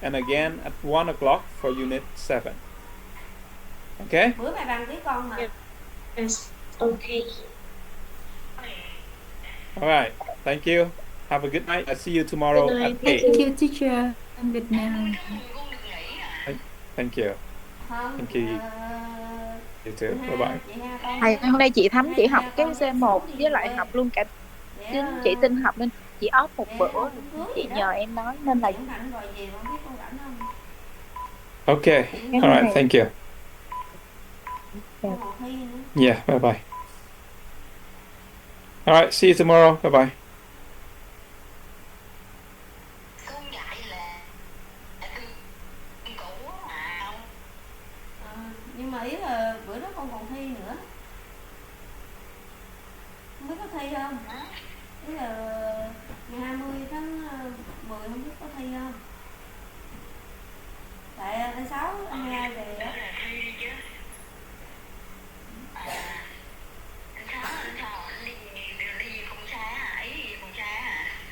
and again at 1 o'clock for Unit 7. Okay? Bữa mày bằng với con mà. Yes, okay. All right. Thank you. Have a good night. I'll see you tomorrow Good night. at 8. Thank you, teacher. Good night. Thank you. Thank you. You too. Bye bye. Thầy hôm nay chị Thắm chỉ học cái C1 với lại học luôn cả chứng chỉ tin học nên chị off một bữa, chị nhờ em nói nên là Okay. All right. Thank you. Yeah. Bye bye. All right. See you tomorrow. Bye bye. Nhưng mà ý là bữa đó con còn thi nữa. Không biết có thi không? Ý là ngày 20 tháng 10 không biết có thi không? Tại anh Sáu, anh Hai về á.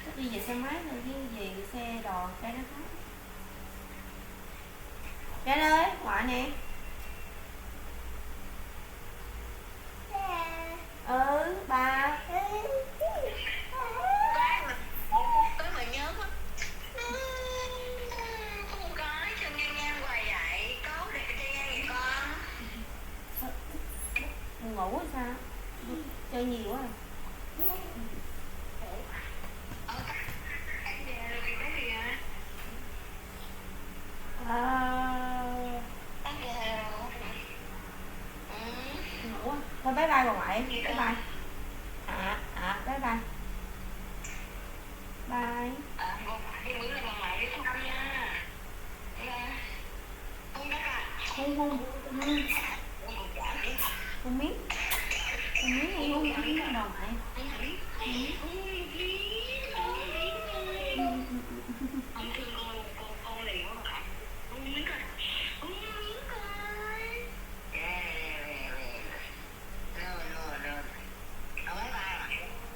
Chắc đi về xe máy thôi chứ về xe đò cái đó khác. Cái ơi, ngoại nè. Bà. Ngủ hay sao? Chơi nhiều quá. Ngủ. Thôi bye bye bà ngoại. Bye bye. Bye bye. Bye. Không không. Không biết. Không biết em không biết bà ngoại.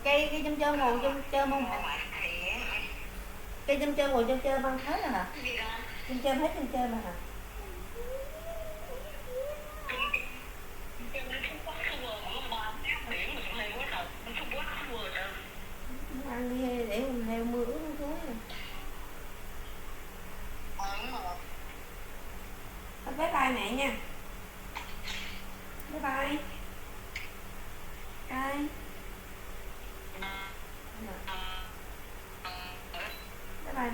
Cây châm chơ ngồi châm chơ không hả? Cây châm chơ ngồi châm chơ băng hết rồi hả? Châm chơ hết châm chơ mà hả? Ăn đi để mình leo mưa ướt xuống rồi. Bye bye mẹ nha. Bye bye. Bye. Bye bye.